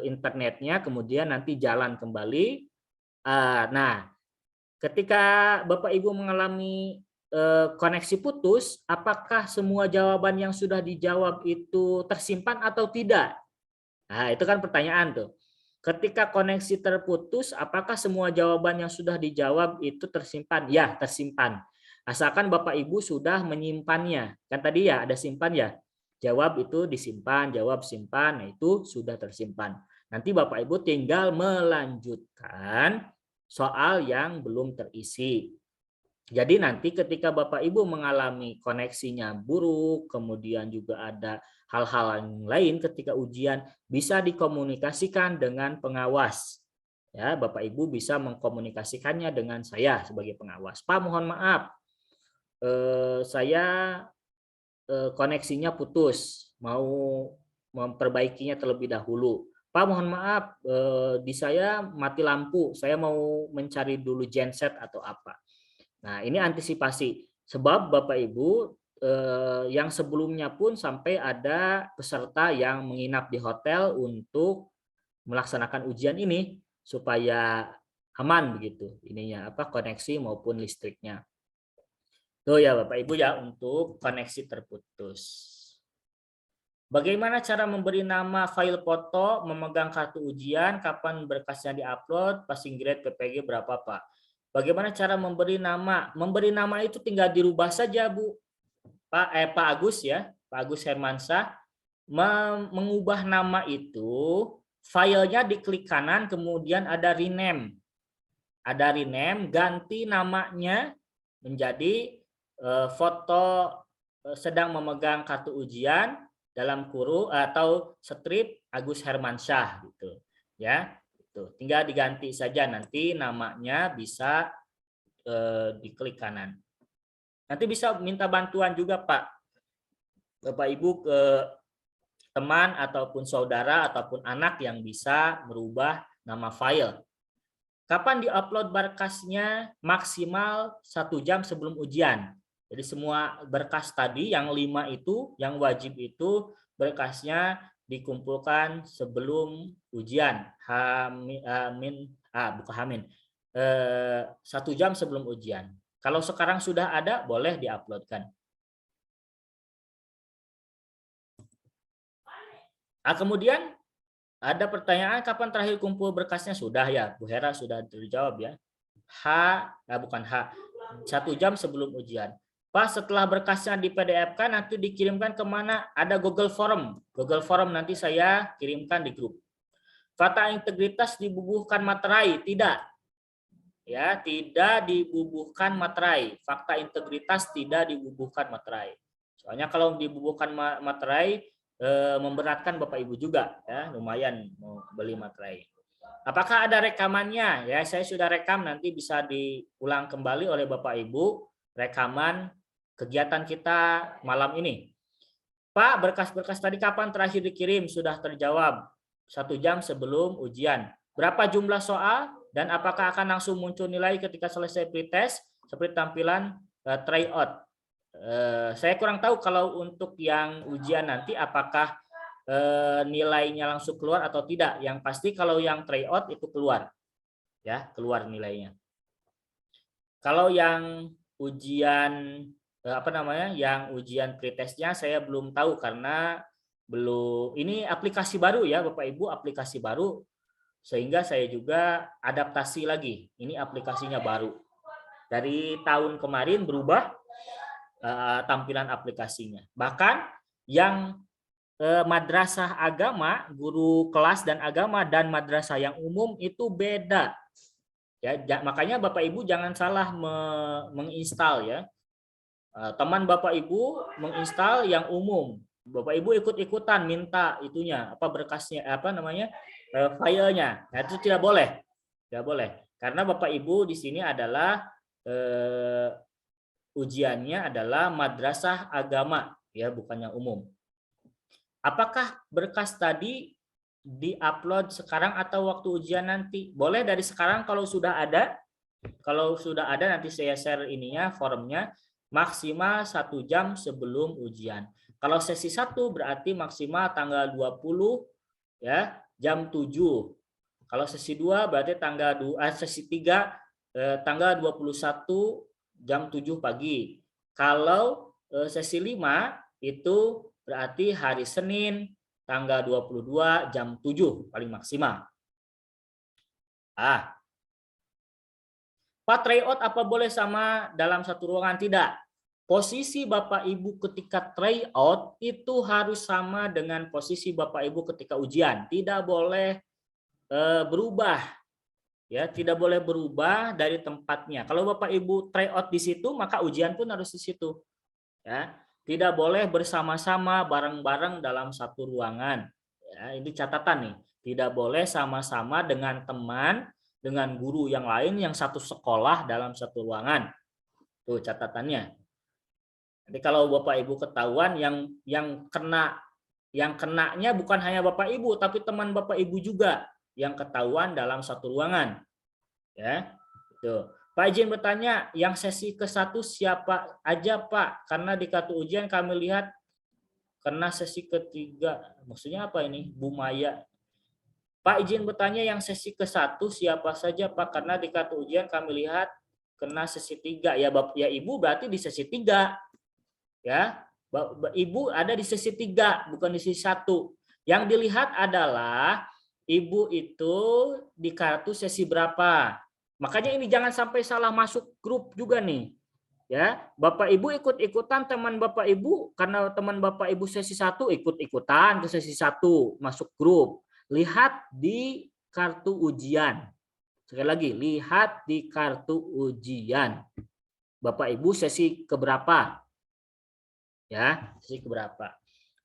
internetnya, kemudian nanti jalan kembali. Nah, ketika Bapak Ibu mengalami koneksi putus, apakah semua jawaban yang sudah dijawab itu tersimpan atau tidak? Nah, itu kan pertanyaan tuh. Ketika koneksi terputus, apakah semua jawaban yang sudah dijawab itu tersimpan? Ya, tersimpan. Asalkan Bapak Ibu sudah menyimpannya. Kan tadi ya ada simpan ya. Jawab itu disimpan, jawab simpan, nah itu sudah tersimpan. Nanti Bapak Ibu tinggal melanjutkan soal yang belum terisi. Jadi nanti ketika Bapak Ibu mengalami koneksinya buruk, kemudian juga ada hal-hal lain ketika ujian, bisa dikomunikasikan dengan pengawas. Ya, Bapak Ibu bisa mengkomunikasikannya dengan saya sebagai pengawas. Pak, mohon maaf, saya koneksinya putus, mau memperbaikinya terlebih dahulu. Pak, mohon maaf, di saya mati lampu, saya mau mencari dulu genset atau apa. Nah, ini antisipasi. Sebab Bapak Ibu yang sebelumnya pun sampai ada peserta yang menginap di hotel untuk melaksanakan ujian ini supaya aman begitu ininya koneksi maupun listriknya. Tuh ya Bapak Ibu ya untuk koneksi terputus. Bagaimana cara memberi nama file foto, memegang kartu ujian, kapan berkasnya diupload, passing grade PPG berapa Pak? Bagaimana cara memberi nama? Memberi nama itu tinggal dirubah saja Bu. Pak Agus ya, Pak Agus Hermansyah. Mengubah nama itu, filenya diklik kanan, kemudian ada rename. Ada rename, ganti namanya menjadi foto sedang memegang kartu ujian dalam kurung atau strip Agus Hermansyah gitu ya. Itu tinggal diganti saja, nanti namanya bisa diklik kanan. Nanti bisa minta bantuan juga Pak, Bapak Ibu ke teman ataupun saudara ataupun anak yang bisa merubah nama file. Kapan diupload berkasnya? Maksimal 1 jam sebelum ujian. Jadi semua berkas tadi yang 5 itu, yang wajib itu berkasnya dikumpulkan sebelum ujian. Bukan Hamin. 1 jam sebelum ujian. Kalau sekarang sudah ada, boleh diuploadkan. Kemudian ada pertanyaan kapan terakhir kumpul berkasnya? Sudah ya, Bu Hera sudah terjawab ya. Bukan H. 1 jam sebelum ujian. Pak, setelah berkasnya di PDF-kan nanti dikirimkan kemana? Ada Google Form. Google Form nanti saya kirimkan di grup. Fakta integritas dibubuhkan materai? Tidak. Ya, tidak dibubuhkan materai. Fakta integritas tidak dibubuhkan materai. Soalnya kalau dibubuhkan materai memberatkan Bapak Ibu juga, ya, lumayan mau beli materai. Apakah ada rekamannya? Ya, saya sudah rekam, nanti bisa diulang kembali oleh Bapak Ibu rekaman kegiatan kita malam ini. Pak, berkas-berkas tadi kapan terakhir dikirim? Sudah terjawab. 1 jam sebelum ujian. Berapa jumlah soal dan apakah akan langsung muncul nilai ketika selesai pretest seperti tampilan tryout? Saya kurang tahu kalau untuk yang ujian nanti apakah nilainya langsung keluar atau tidak. Yang pasti kalau yang tryout itu keluar, ya, keluar nilainya. Kalau yang ujian yang ujian pretestnya saya belum tahu karena ini aplikasi baru ya Bapak Ibu, aplikasi baru, sehingga saya juga adaptasi lagi. Ini aplikasinya baru. Dari tahun kemarin berubah tampilan aplikasinya. Bahkan yang madrasah agama, guru kelas dan agama dan madrasah yang umum itu beda. Ya, makanya Bapak Ibu jangan salah menginstal ya. Teman Bapak Ibu menginstal yang umum. Bapak Ibu ikut-ikutan minta itunya, berkasnya, filenya. Nah, itu tidak boleh. Tidak boleh. Karena Bapak Ibu di sini adalah ujiannya adalah madrasah agama, ya, bukan yang umum. Apakah berkas tadi di-upload sekarang atau waktu ujian nanti? Boleh dari sekarang kalau sudah ada. Kalau sudah ada nanti saya share ininya, formnya. Maksimal 1 jam sebelum ujian. Kalau sesi 1 berarti maksimal tanggal 20 ya, jam 7. Kalau sesi 2 berarti sesi 3 tanggal 21 jam 7 pagi. Kalau sesi 5 itu berarti hari Senin tanggal 22 jam 7 paling maksimal. Pak, tryout apa boleh sama dalam satu ruangan? Tidak. Posisi Bapak Ibu ketika tryout itu harus sama dengan posisi Bapak Ibu ketika ujian. Tidak boleh berubah. Ya, tidak boleh berubah dari tempatnya. Kalau Bapak Ibu tryout di situ, maka ujian pun harus di situ. Ya, tidak boleh bersama-sama bareng-bareng dalam satu ruangan. Ya, ini catatan nih. Tidak boleh sama-sama dengan teman, dengan guru yang lain yang satu sekolah dalam satu ruangan. Tuh catatannya. Jadi kalau Bapak Ibu ketahuan yang kenanya bukan hanya Bapak Ibu tapi teman Bapak Ibu juga yang ketahuan dalam satu ruangan. Ya. Tuh. Pak izin bertanya, yang sesi ke-1 siapa aja Pak? Karena di kartu ujian kami lihat karena sesi ke-3. Maksudnya apa ini? Bu Maya. Pak izin bertanya yang sesi ke-1 siapa saja Pak? Karena di kartu ujian kami lihat kena sesi 3. Ya Bapak, ya Ibu berarti di sesi 3. Ya. Ibu ada di sesi 3, bukan di sesi 1. Yang dilihat adalah Ibu itu di kartu sesi berapa. Makanya ini jangan sampai salah masuk grup juga nih. Ya, Bapak Ibu ikut-ikutan teman Bapak Ibu karena teman Bapak Ibu sesi 1 ikut-ikutan ke sesi 1 masuk grup. Lihat di kartu ujian. Sekali lagi, lihat di kartu ujian. Bapak Ibu sesi keberapa? Ya, sesi keberapa?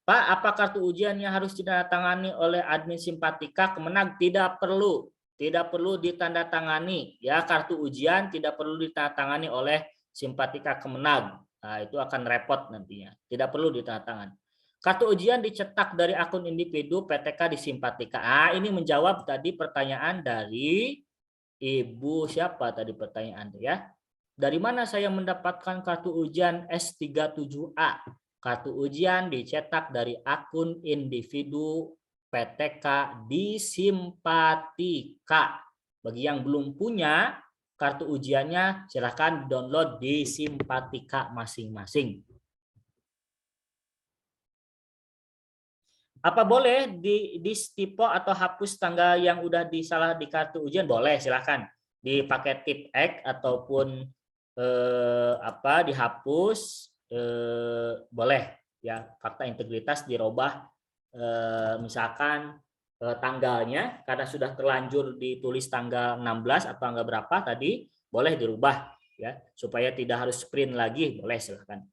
Pak, apa kartu ujiannya harus ditandatangani oleh admin Simpatika Kemenag? Tidak perlu. Tidak perlu ditandatangani. Ya, kartu ujian tidak perlu ditandatangani oleh Simpatika Kemenag. Nah, itu akan repot nantinya. Tidak perlu ditandatangani. Kartu ujian dicetak dari akun individu PTK di Simpatika. Ini menjawab tadi pertanyaan dari Ibu siapa tadi pertanyaan ya? Dari mana saya mendapatkan kartu ujian S37A? Kartu ujian dicetak dari akun individu PTK di Simpatika. Bagi yang belum punya kartu ujiannya, silakan download di Simpatika masing-masing. Apa boleh di stipo atau hapus tanggal yang udah disalah di kartu ujian? Boleh, silakan. Dipakai tip X ataupun dihapus, boleh ya. Fakta integritas dirubah, misalkan tanggalnya karena sudah terlanjur ditulis tanggal 16 atau tanggal berapa tadi, boleh dirubah ya supaya tidak harus print lagi, boleh, silakan.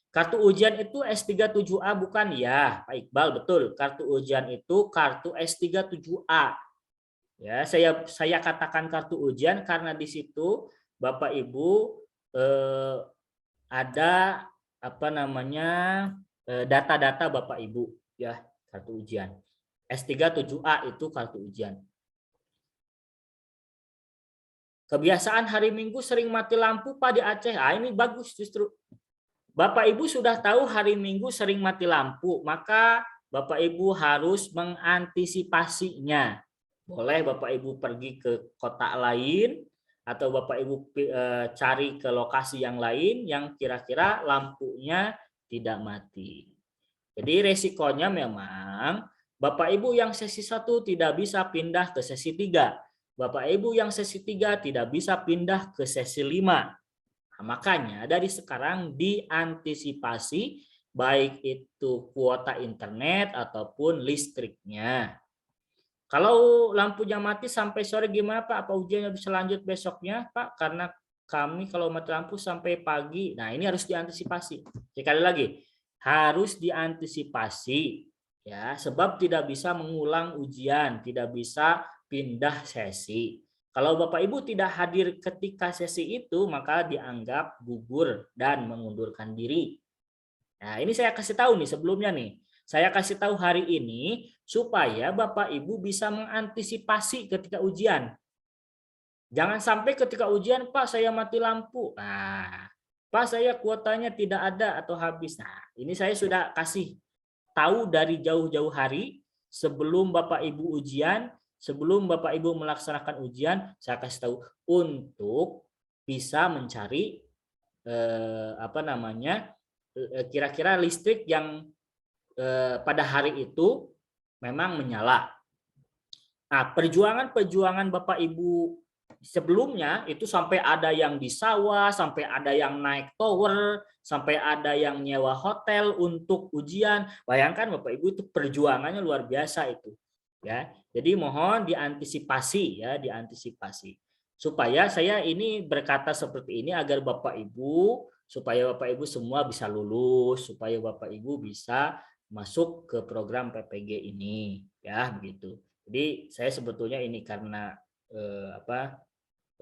Kartu ujian itu S37A bukan? Ya, Pak Iqbal, betul. Kartu ujian itu kartu S37A. Ya, saya katakan kartu ujian karena di situ Bapak Ibu ada data-data Bapak Ibu ya, kartu ujian. S37A itu kartu ujian. Kebiasaan hari Minggu sering mati lampu Pak di Aceh. Ini bagus justru. Bapak Ibu sudah tahu hari Minggu sering mati lampu, maka Bapak Ibu harus mengantisipasinya. Boleh Bapak Ibu pergi ke kota lain atau Bapak Ibu cari ke lokasi yang lain yang kira-kira lampunya tidak mati. Jadi resikonya memang Bapak Ibu yang sesi 1 tidak bisa pindah ke sesi 3. Bapak Ibu yang sesi 3 tidak bisa pindah ke sesi 5. Nah, makanya dari sekarang diantisipasi baik itu kuota internet ataupun listriknya. Kalau lampunya mati sampai sore gimana Pak? Apa ujiannya bisa lanjut besoknya Pak? Karena kami kalau mati lampu sampai pagi. Nah, ini harus diantisipasi. Sekali lagi, harus diantisipasi ya, sebab tidak bisa mengulang ujian, tidak bisa pindah sesi. Kalau Bapak Ibu tidak hadir ketika sesi itu, maka dianggap gugur dan mengundurkan diri. Nah, ini saya kasih tahu nih sebelumnya nih. Saya kasih tahu hari ini supaya Bapak Ibu bisa mengantisipasi ketika ujian. Jangan sampai ketika ujian, Pak saya mati lampu. Nah, Pak saya kuotanya tidak ada atau habis. Nah, ini saya sudah kasih tahu dari jauh-jauh hari sebelum Bapak Ibu ujian. Sebelum Bapak Ibu melaksanakan ujian, saya kasih tahu untuk bisa mencari kira-kira listrik yang pada hari itu memang menyala. Nah, perjuangan Bapak Ibu sebelumnya itu sampai ada yang di sawah, sampai ada yang naik tower, sampai ada yang nyewa hotel untuk ujian. Bayangkan Bapak Ibu itu perjuangannya luar biasa itu. Ya, jadi mohon diantisipasi ya, diantisipasi. Supaya saya ini berkata seperti ini agar Bapak Ibu, supaya Bapak Ibu semua bisa lulus, supaya Bapak Ibu bisa masuk ke program PPG ini, ya begitu. Jadi saya sebetulnya ini karena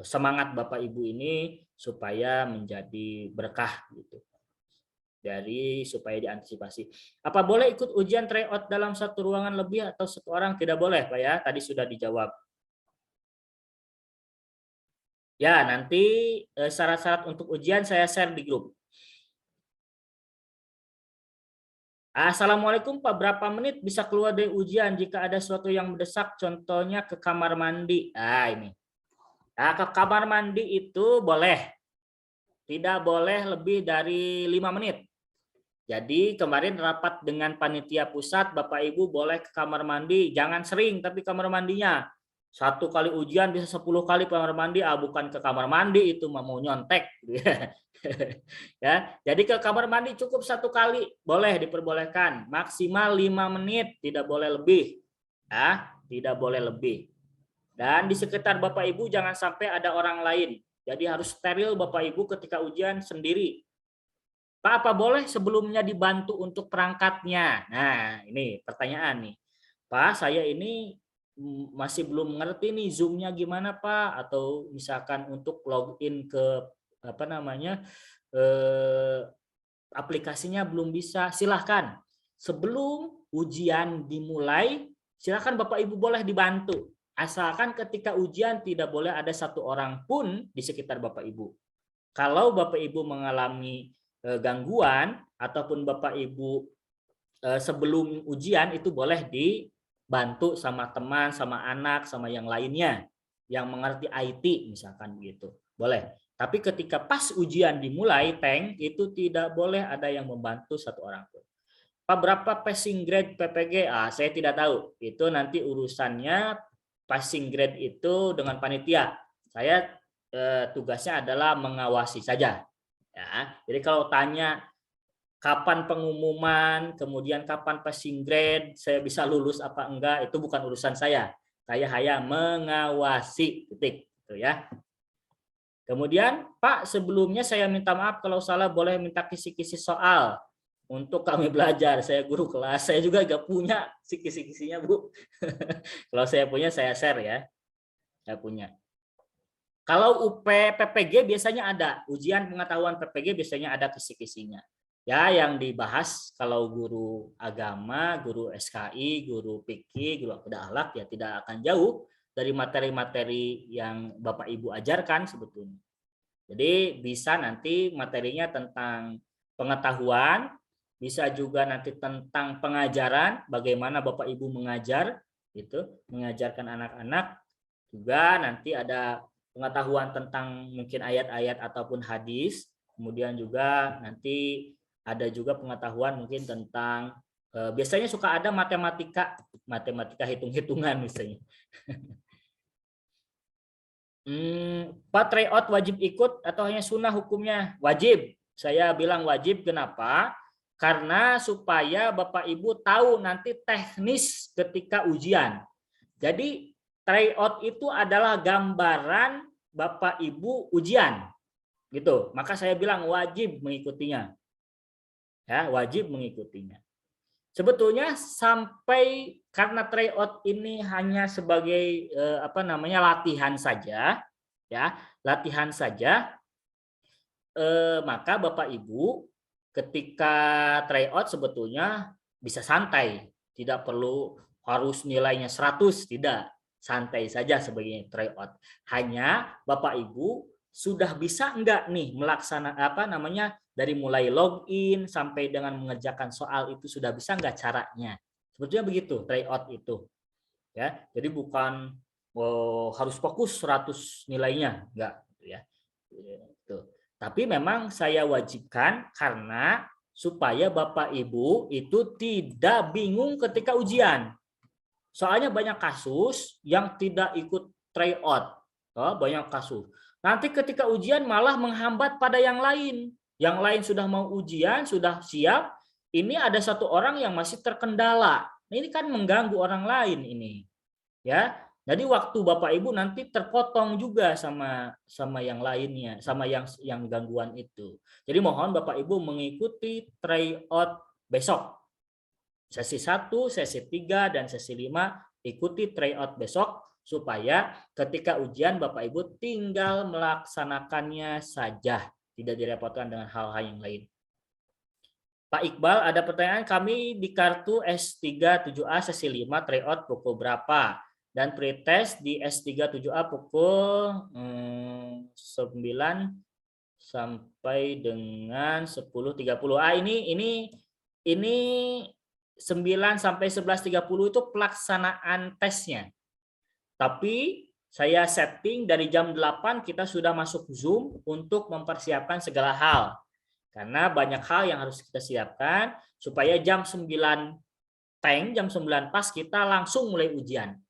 semangat Bapak Ibu ini supaya menjadi berkah gitu. Dari supaya diantisipasi. Apa boleh ikut ujian tryout dalam satu ruangan lebih atau satu orang? Tidak boleh, Pak ya. Tadi sudah dijawab. Ya, nanti syarat-syarat untuk ujian saya share di grup. Assalamualaikum Pak, berapa menit bisa keluar dari ujian jika ada sesuatu yang mendesak, contohnya ke kamar mandi? Nah, ini. Nah, ke kamar mandi itu boleh. Tidak boleh lebih dari 5 menit. Jadi kemarin rapat dengan panitia pusat, Bapak Ibu boleh ke kamar mandi, jangan sering tapi kamar mandinya. 1 kali ujian bisa 10 kali kamar mandi, bukan ke kamar mandi itu mau nyontek. Ya, jadi ke kamar mandi cukup 1 kali, boleh diperbolehkan, maksimal 5 menit, tidak boleh lebih. Ya, tidak boleh lebih. Dan di sekitar Bapak Ibu jangan sampai ada orang lain. Jadi harus steril Bapak Ibu ketika ujian sendiri. Pak, apa boleh sebelumnya dibantu untuk perangkatnya? Nah, ini pertanyaan nih. Pak, saya ini masih belum mengerti nih Zoom-nya gimana, Pak? Atau misalkan untuk login ke aplikasinya belum bisa. Silahkan. Sebelum ujian dimulai, silahkan Bapak Ibu boleh dibantu. Asalkan ketika ujian tidak boleh ada 1 orang pun di sekitar Bapak Ibu. kalau Bapak Ibu mengalami gangguan ataupun Bapak Ibu sebelum ujian itu boleh dibantu sama teman, sama anak, sama yang lainnya yang mengerti IT misalkan begitu. Boleh. Tapi ketika pas ujian dimulai, itu tidak boleh ada yang membantu satu orang pun. Pak, berapa passing grade PPG? Saya tidak tahu. Itu nanti urusannya passing grade itu dengan panitia. Saya tugasnya adalah mengawasi saja. Ya, jadi kalau tanya kapan pengumuman, kemudian kapan passing grade, saya bisa lulus apa enggak, itu bukan urusan saya. Saya hanya mengawasi, titik. Gitu ya. Kemudian, Pak, sebelumnya saya minta maaf kalau salah, boleh minta kisi-kisi soal untuk kami belajar. Saya guru kelas, saya juga gak punya kisi-kisinya, Bu. Kalau saya punya, saya share ya. Saya punya. Kalau UP PPG biasanya ada, ujian pengetahuan PPG biasanya ada kisi-kisinya. Ya, yang dibahas kalau guru agama, guru SKI, guru PIKI, guru akidah akhlak ya tidak akan jauh dari materi-materi yang Bapak Ibu ajarkan sebetulnya. Jadi bisa nanti materinya tentang pengetahuan, bisa juga nanti tentang pengajaran, bagaimana Bapak Ibu mengajar, gitu, mengajarkan anak-anak. Juga nanti ada pengetahuan tentang mungkin ayat-ayat ataupun hadis. Kemudian juga nanti ada juga pengetahuan mungkin tentang biasanya suka ada matematika hitung-hitungan misalnya. Pak, tryout wajib ikut atau hanya sunnah hukumnya? Wajib. Saya bilang wajib, kenapa? Karena supaya Bapak Ibu tahu nanti teknis ketika ujian. Jadi tryout itu adalah gambaran Bapak Ibu ujian. Gitu. Maka saya bilang wajib mengikutinya. Ya, wajib mengikutinya. Sebetulnya sampai karena tryout ini hanya sebagai latihan saja, ya latihan saja, maka Bapak Ibu ketika tryout sebetulnya bisa santai, tidak perlu harus nilainya 100, tidak, santai saja sebagai tryout. Hanya Bapak Ibu sudah bisa enggak nih melaksanakan dari mulai login sampai dengan mengerjakan soal itu sudah bisa enggak caranya. Sebetulnya begitu tryout itu. Ya, jadi bukan harus fokus 100 nilainya, enggak ya. Gitu. Tapi memang saya wajibkan karena supaya Bapak Ibu itu tidak bingung ketika ujian. Soalnya banyak kasus yang tidak ikut tryout. Banyak kasus. Nanti ketika ujian malah menghambat pada yang lain. Yang lain sudah mau ujian, sudah siap. Ini ada satu orang yang masih terkendala. Ini kan mengganggu orang lain ini. Ya. Jadi waktu Bapak Ibu nanti terpotong juga sama yang lainnya, sama yang gangguan itu. Jadi mohon Bapak Ibu mengikuti tryout besok. Sesi 1, sesi 3, dan sesi 5 ikuti tryout besok supaya ketika ujian Bapak Ibu tinggal melaksanakannya saja, tidak direpotkan dengan hal-hal yang lain. Pak Iqbal, ada pertanyaan, kami di kartu S3 7A sesi 5 tryout pukul berapa? Dan pretest di S3 7A pukul 9 sampai dengan 10.30. Ini 9 sampai 11.30 itu pelaksanaan tesnya. Tapi saya setting dari jam 8 kita sudah masuk Zoom untuk mempersiapkan segala hal. Karena banyak hal yang harus kita siapkan supaya jam 9 jam 9 pas kita langsung mulai ujian.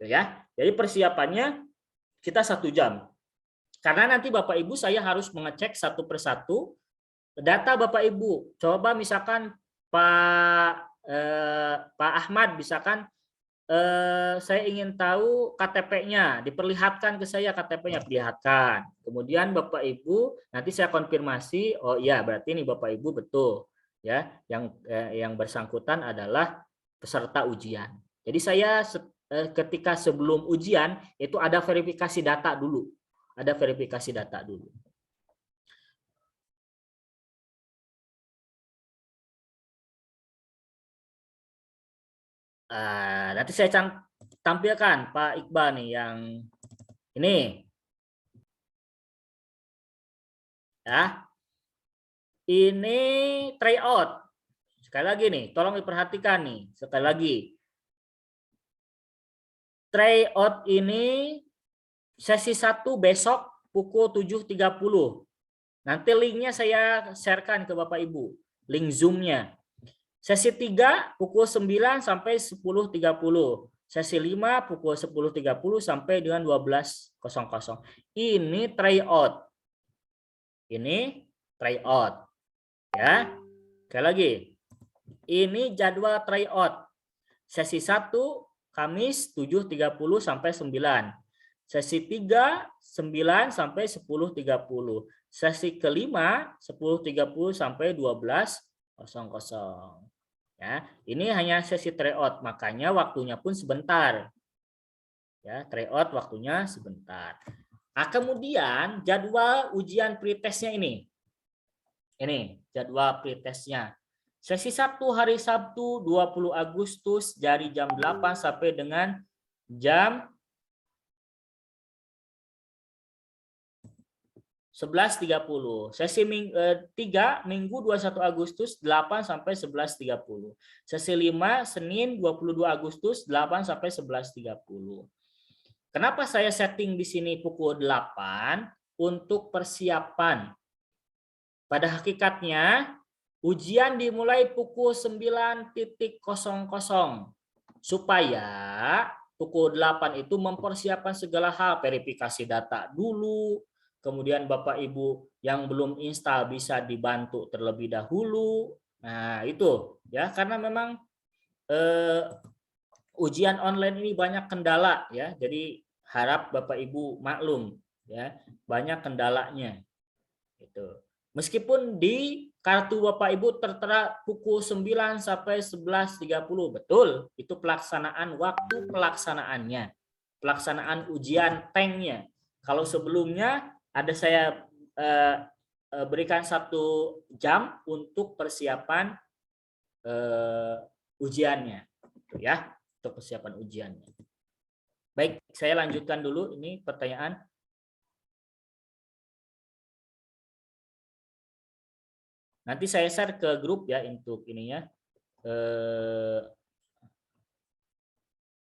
Ya. Jadi persiapannya kita 1 jam. Karena nanti Bapak Ibu saya harus mengecek satu persatu data Bapak Ibu. Coba misalkan Pak Ahmad, misalkan saya ingin tahu KTP-nya, diperlihatkan ke saya KTP-nya, perlihatkan. Kemudian Bapak Ibu nanti saya konfirmasi, oh iya berarti ini Bapak Ibu betul ya, yang bersangkutan adalah peserta ujian. Jadi saya ketika sebelum ujian itu ada verifikasi data dulu. Ada verifikasi data dulu. Nanti saya tampilkan Pak Iqbal nih yang ini. Ya. Ini tryout. Sekali lagi nih, tolong diperhatikan nih. Sekali lagi. Tryout ini sesi 1 besok pukul 7.30. Nanti linknya saya sharekan ke Bapak Ibu. Link Zoom-nya. Sesi 3 pukul 9 sampai 10.30. Sesi 5 pukul 10.30 sampai dengan 12.00. Ini tryout. Ini tryout. Ya. Sekali lagi. Ini jadwal tryout. Sesi 1 Kamis 7.30 sampai 9. Sesi 3 9 sampai 10.30. Sesi kelima 10.30 sampai 12.00. Ya, ini hanya sesi tryout, makanya waktunya pun sebentar. Ya, tryout waktunya sebentar. Nah, kemudian jadwal ujian pretestnya ini. Ini jadwal pretestnya. Sesi 1 hari Sabtu 20 Agustus dari jam 8 sampai dengan jam 11.30. Sesi 3 Minggu 21 Agustus 8 sampai 11.30. Sesi 5 Senin 22 Agustus 8 sampai 11.30. Kenapa saya setting di sini pukul 8? Untuk persiapan. Pada hakikatnya ujian dimulai pukul 9.00 supaya pukul 8 itu mempersiapkan segala hal, verifikasi data dulu, kemudian Bapak Ibu yang belum install bisa dibantu terlebih dahulu. Nah, itu ya, karena memang ujian online ini banyak kendala ya. Jadi harap Bapak Ibu maklum ya, banyak kendalanya. Itu. Meskipun di kartu Bapak Ibu tertera pukul 9 sampai 11.30, betul, itu pelaksanaan waktu pelaksanaannya. Pelaksanaan ujian tanknya. Kalau sebelumnya ada saya berikan 1 jam untuk persiapan ujiannya, ya, untuk persiapan ujiannya. Baik, saya lanjutkan dulu ini pertanyaan. Nanti saya share ke grup ya untuk ininya,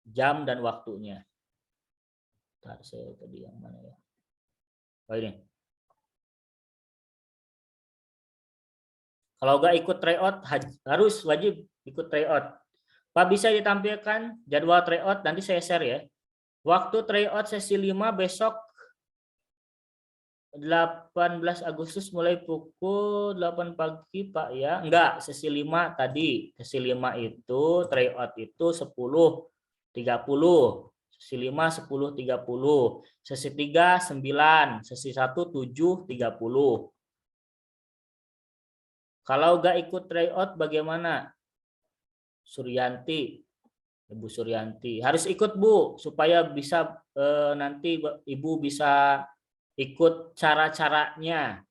jam dan waktunya. Bentar, saya tadi yang mana ya? Oh ini. Kalau nggak ikut tryout harus wajib ikut tryout. Pak, bisa ditampilkan jadwal tryout, nanti saya share ya. Waktu tryout sesi 5 besok 18 Agustus mulai pukul 8 pagi Pak ya. Enggak, sesi 5 tadi. Sesi 5 itu tryout itu 10.30. Sesi 5 10.30. Sesi 3 9, sesi 1 7.30. Kalau enggak ikut tryout bagaimana? Suryanti, Ibu Suryanti. Harus ikut Bu supaya bisa nanti Ibu bisa ikut cara-caranya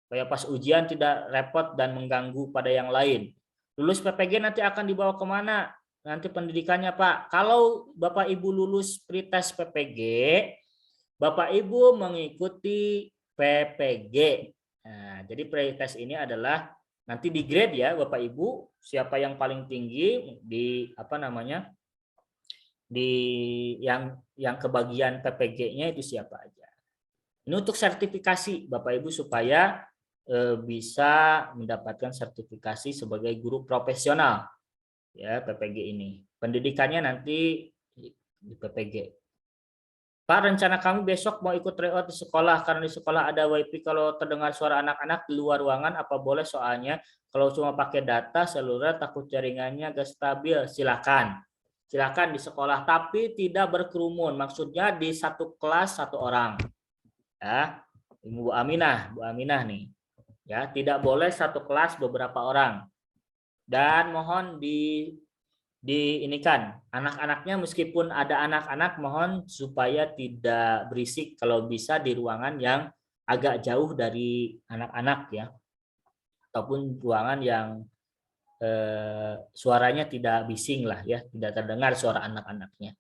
supaya pas ujian tidak repot dan mengganggu pada yang lain. Lulus PPG nanti akan dibawa kemana? Nanti pendidikannya Pak. Kalau Bapak Ibu lulus pretest PPG, Bapak Ibu mengikuti PPG. Nah, jadi pretest ini adalah nanti di grade ya Bapak Ibu, siapa yang paling tinggi di apa namanya? Di yang kebagian PPG-nya itu siapa aja. Ini untuk sertifikasi Bapak Ibu supaya bisa mendapatkan sertifikasi sebagai guru profesional ya PPG ini. Pendidikannya nanti di PPG. Pak, rencana kami besok mau ikut tryout di sekolah karena di sekolah ada WiFi. Kalau terdengar suara anak-anak di luar ruangan apa boleh, soalnya kalau cuma pakai data seluler takut jaringannya gak stabil. Silakan. Silakan di sekolah tapi tidak berkerumun. Maksudnya di satu kelas 1 orang. Ya, Bu Aminah nih. Ya, tidak boleh satu kelas beberapa orang. Dan mohon diinikan anak-anaknya, meskipun ada anak-anak mohon supaya tidak berisik, kalau bisa di ruangan yang agak jauh dari anak-anak ya. Ataupun ruangan yang suaranya tidak bising lah ya, tidak terdengar suara anak-anaknya.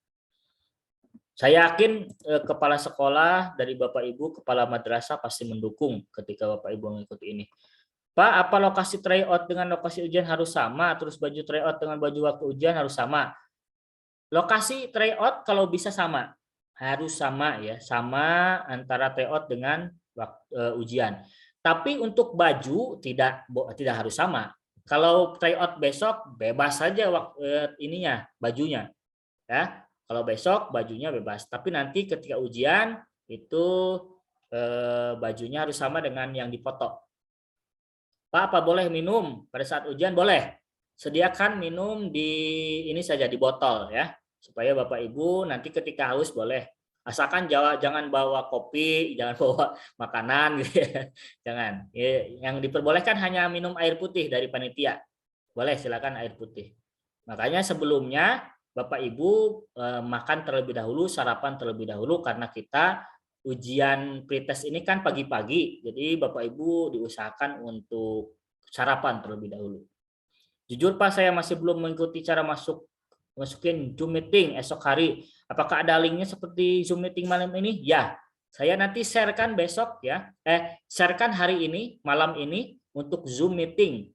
Saya yakin kepala sekolah dari Bapak Ibu, kepala madrasah pasti mendukung ketika Bapak Ibu mengikuti ini. Pak, apa lokasi tryout dengan lokasi ujian harus sama? Terus baju tryout dengan baju waktu ujian harus sama? Lokasi tryout kalau bisa sama. Harus sama ya, sama antara tryout dengan ujian. Tapi untuk baju tidak harus sama. Kalau tryout besok bebas saja ininya, bajunya. Ya. Kalau besok bajunya bebas, tapi nanti ketika ujian itu bajunya harus sama dengan yang dipoto. Pak, apa boleh minum pada saat ujian? Boleh. Sediakan minum di ini saja di botol ya, supaya Bapak Ibu nanti ketika haus boleh. Asalkan jangan bawa kopi, jangan bawa makanan gitu ya. Jangan. Yang diperbolehkan hanya minum air putih dari panitia. Boleh, silakan air putih. Makanya sebelumnya Bapak Ibu makan terlebih dahulu, sarapan terlebih dahulu karena kita ujian pretest ini kan pagi-pagi. Jadi Bapak Ibu diusahakan untuk sarapan terlebih dahulu. Jujur Pak, saya masih belum mengikuti cara masukin Zoom meeting esok hari. Apakah ada linknya seperti Zoom meeting malam ini? Ya, saya nanti sharekan besok ya. Sharekan hari ini, malam ini untuk Zoom meeting.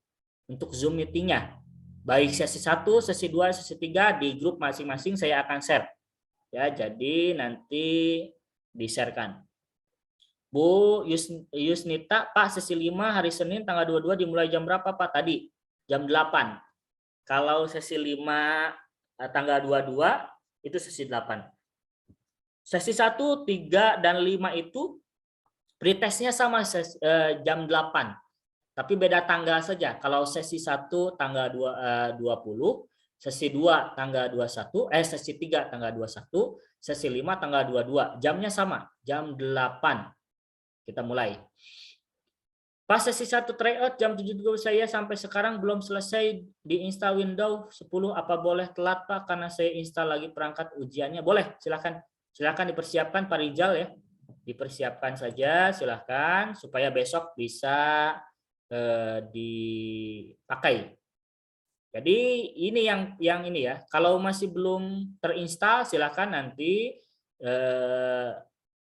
Untuk Zoom meetingnya. Baik sesi 1, sesi 2, sesi 3 di grup masing-masing saya akan share. Ya, jadi nanti di-sharekan. Bu Yusnita, Pak, sesi 5 hari Senin tanggal 22 dimulai jam berapa Pak tadi? Jam 8. Kalau sesi 5 tanggal 22 itu sesi 8. Sesi 1, 3 dan 5 itu pretestnya sama jam 8. Tapi beda tanggal saja. Kalau sesi 1 tanggal 20, sesi 2 tanggal 21, sesi 3 tanggal 21, sesi 5 tanggal 22. Jamnya sama, jam 8. Kita mulai. Pas sesi 1 tryout jam 7.30 saya sampai sekarang belum selesai diinstal Windows 10. Apa boleh telat Pak karena saya install lagi perangkat ujiannya? Boleh, silakan. Silakan dipersiapkan Pak Rizal ya. Dipersiapkan saja silakan supaya besok bisa dipakai. Jadi ini yang ini ya. Kalau masih belum terinstall silakan nanti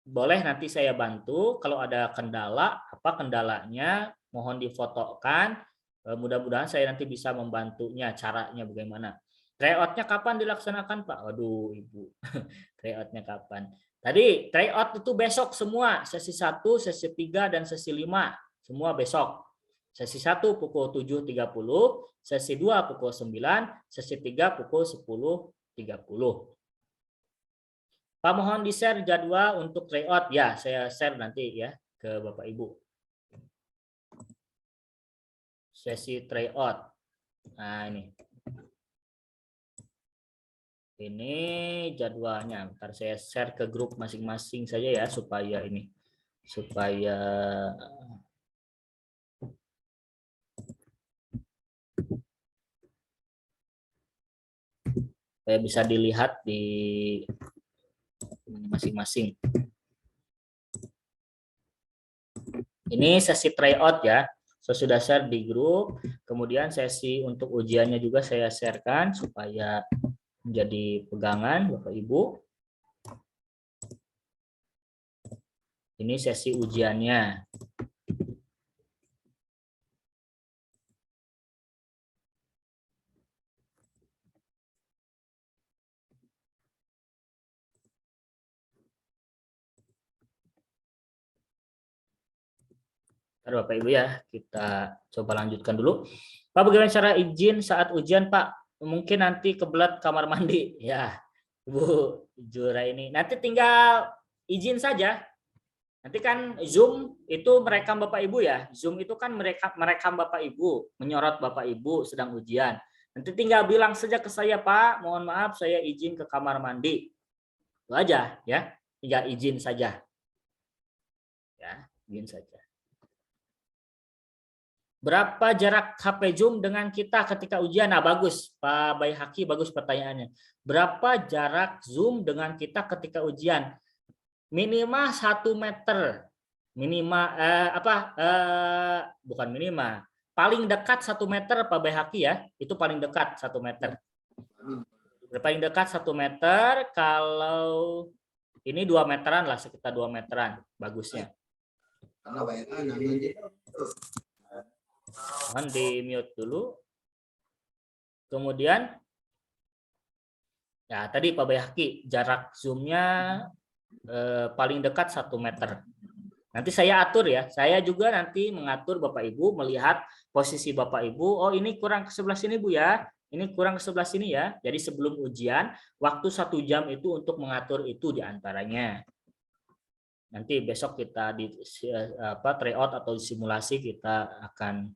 boleh nanti saya bantu. Kalau ada kendala, apa kendalanya mohon difotokan. Mudah-mudahan saya nanti bisa membantunya caranya bagaimana. Tryout-nya kapan dilaksanakan Pak? Waduh Ibu. Tryout-nya kapan? Tadi tryout itu besok semua. Sesi 1, sesi 3, dan sesi 5. Semua besok. Sesi 1 pukul 7.30, sesi 2 pukul 9, sesi 3 pukul 10.30. Pak, mohon di-share jadwal untuk tryout. Ya, saya share nanti ya ke Bapak Ibu. Sesi tryout. Nah, ini. Ini jadwalnya. Ntar saya share ke grup masing-masing saja ya supaya ini. Supaya bisa dilihat di masing-masing. Ini sesi tryout ya. Saya sudah share di grup. Kemudian sesi untuk ujiannya juga saya sharekan supaya menjadi pegangan Bapak Ibu. Ini sesi ujiannya. Bapak Ibu ya, kita coba lanjutkan dulu. Pak, bagaimana cara izin saat ujian Pak? Mungkin nanti kebelat kamar mandi ya, Bu Jura ini. Nanti tinggal izin saja. Nanti kan Zoom itu merekam Bapak Ibu ya. Zoom itu kan merekam Bapak Ibu, menyorot Bapak Ibu sedang ujian. Nanti tinggal bilang saja ke saya, Pak, mohon maaf saya izin ke kamar mandi. Itu aja ya, tinggal izin saja. Ya, izin saja. Berapa jarak HP Zoom dengan kita ketika ujian? Nah, bagus, Pak Bayhaki, bagus pertanyaannya. Berapa jarak Zoom dengan kita ketika ujian? Minimal 1 meter. Minimal bukan minimal. Paling dekat 1 meter Pak Bayhaki ya. Itu paling dekat 1 meter. Paling dekat 1 meter. Kalau Ini 2 meteran lah, sekitar 2 meteran bagusnya. Mohon di mute dulu. Kemudian ya tadi Pak Bayhaki, jarak zoomnya paling dekat 1 meter. Nanti saya atur ya. Saya juga nanti mengatur Bapak Ibu, melihat posisi Bapak Ibu. Oh, ini kurang ke sebelah sini Bu ya. Ini kurang ke sebelah sini ya. Jadi sebelum ujian, waktu 1 jam itu untuk mengatur itu diantaranya. Nanti besok kita di tryout atau simulasi kita akan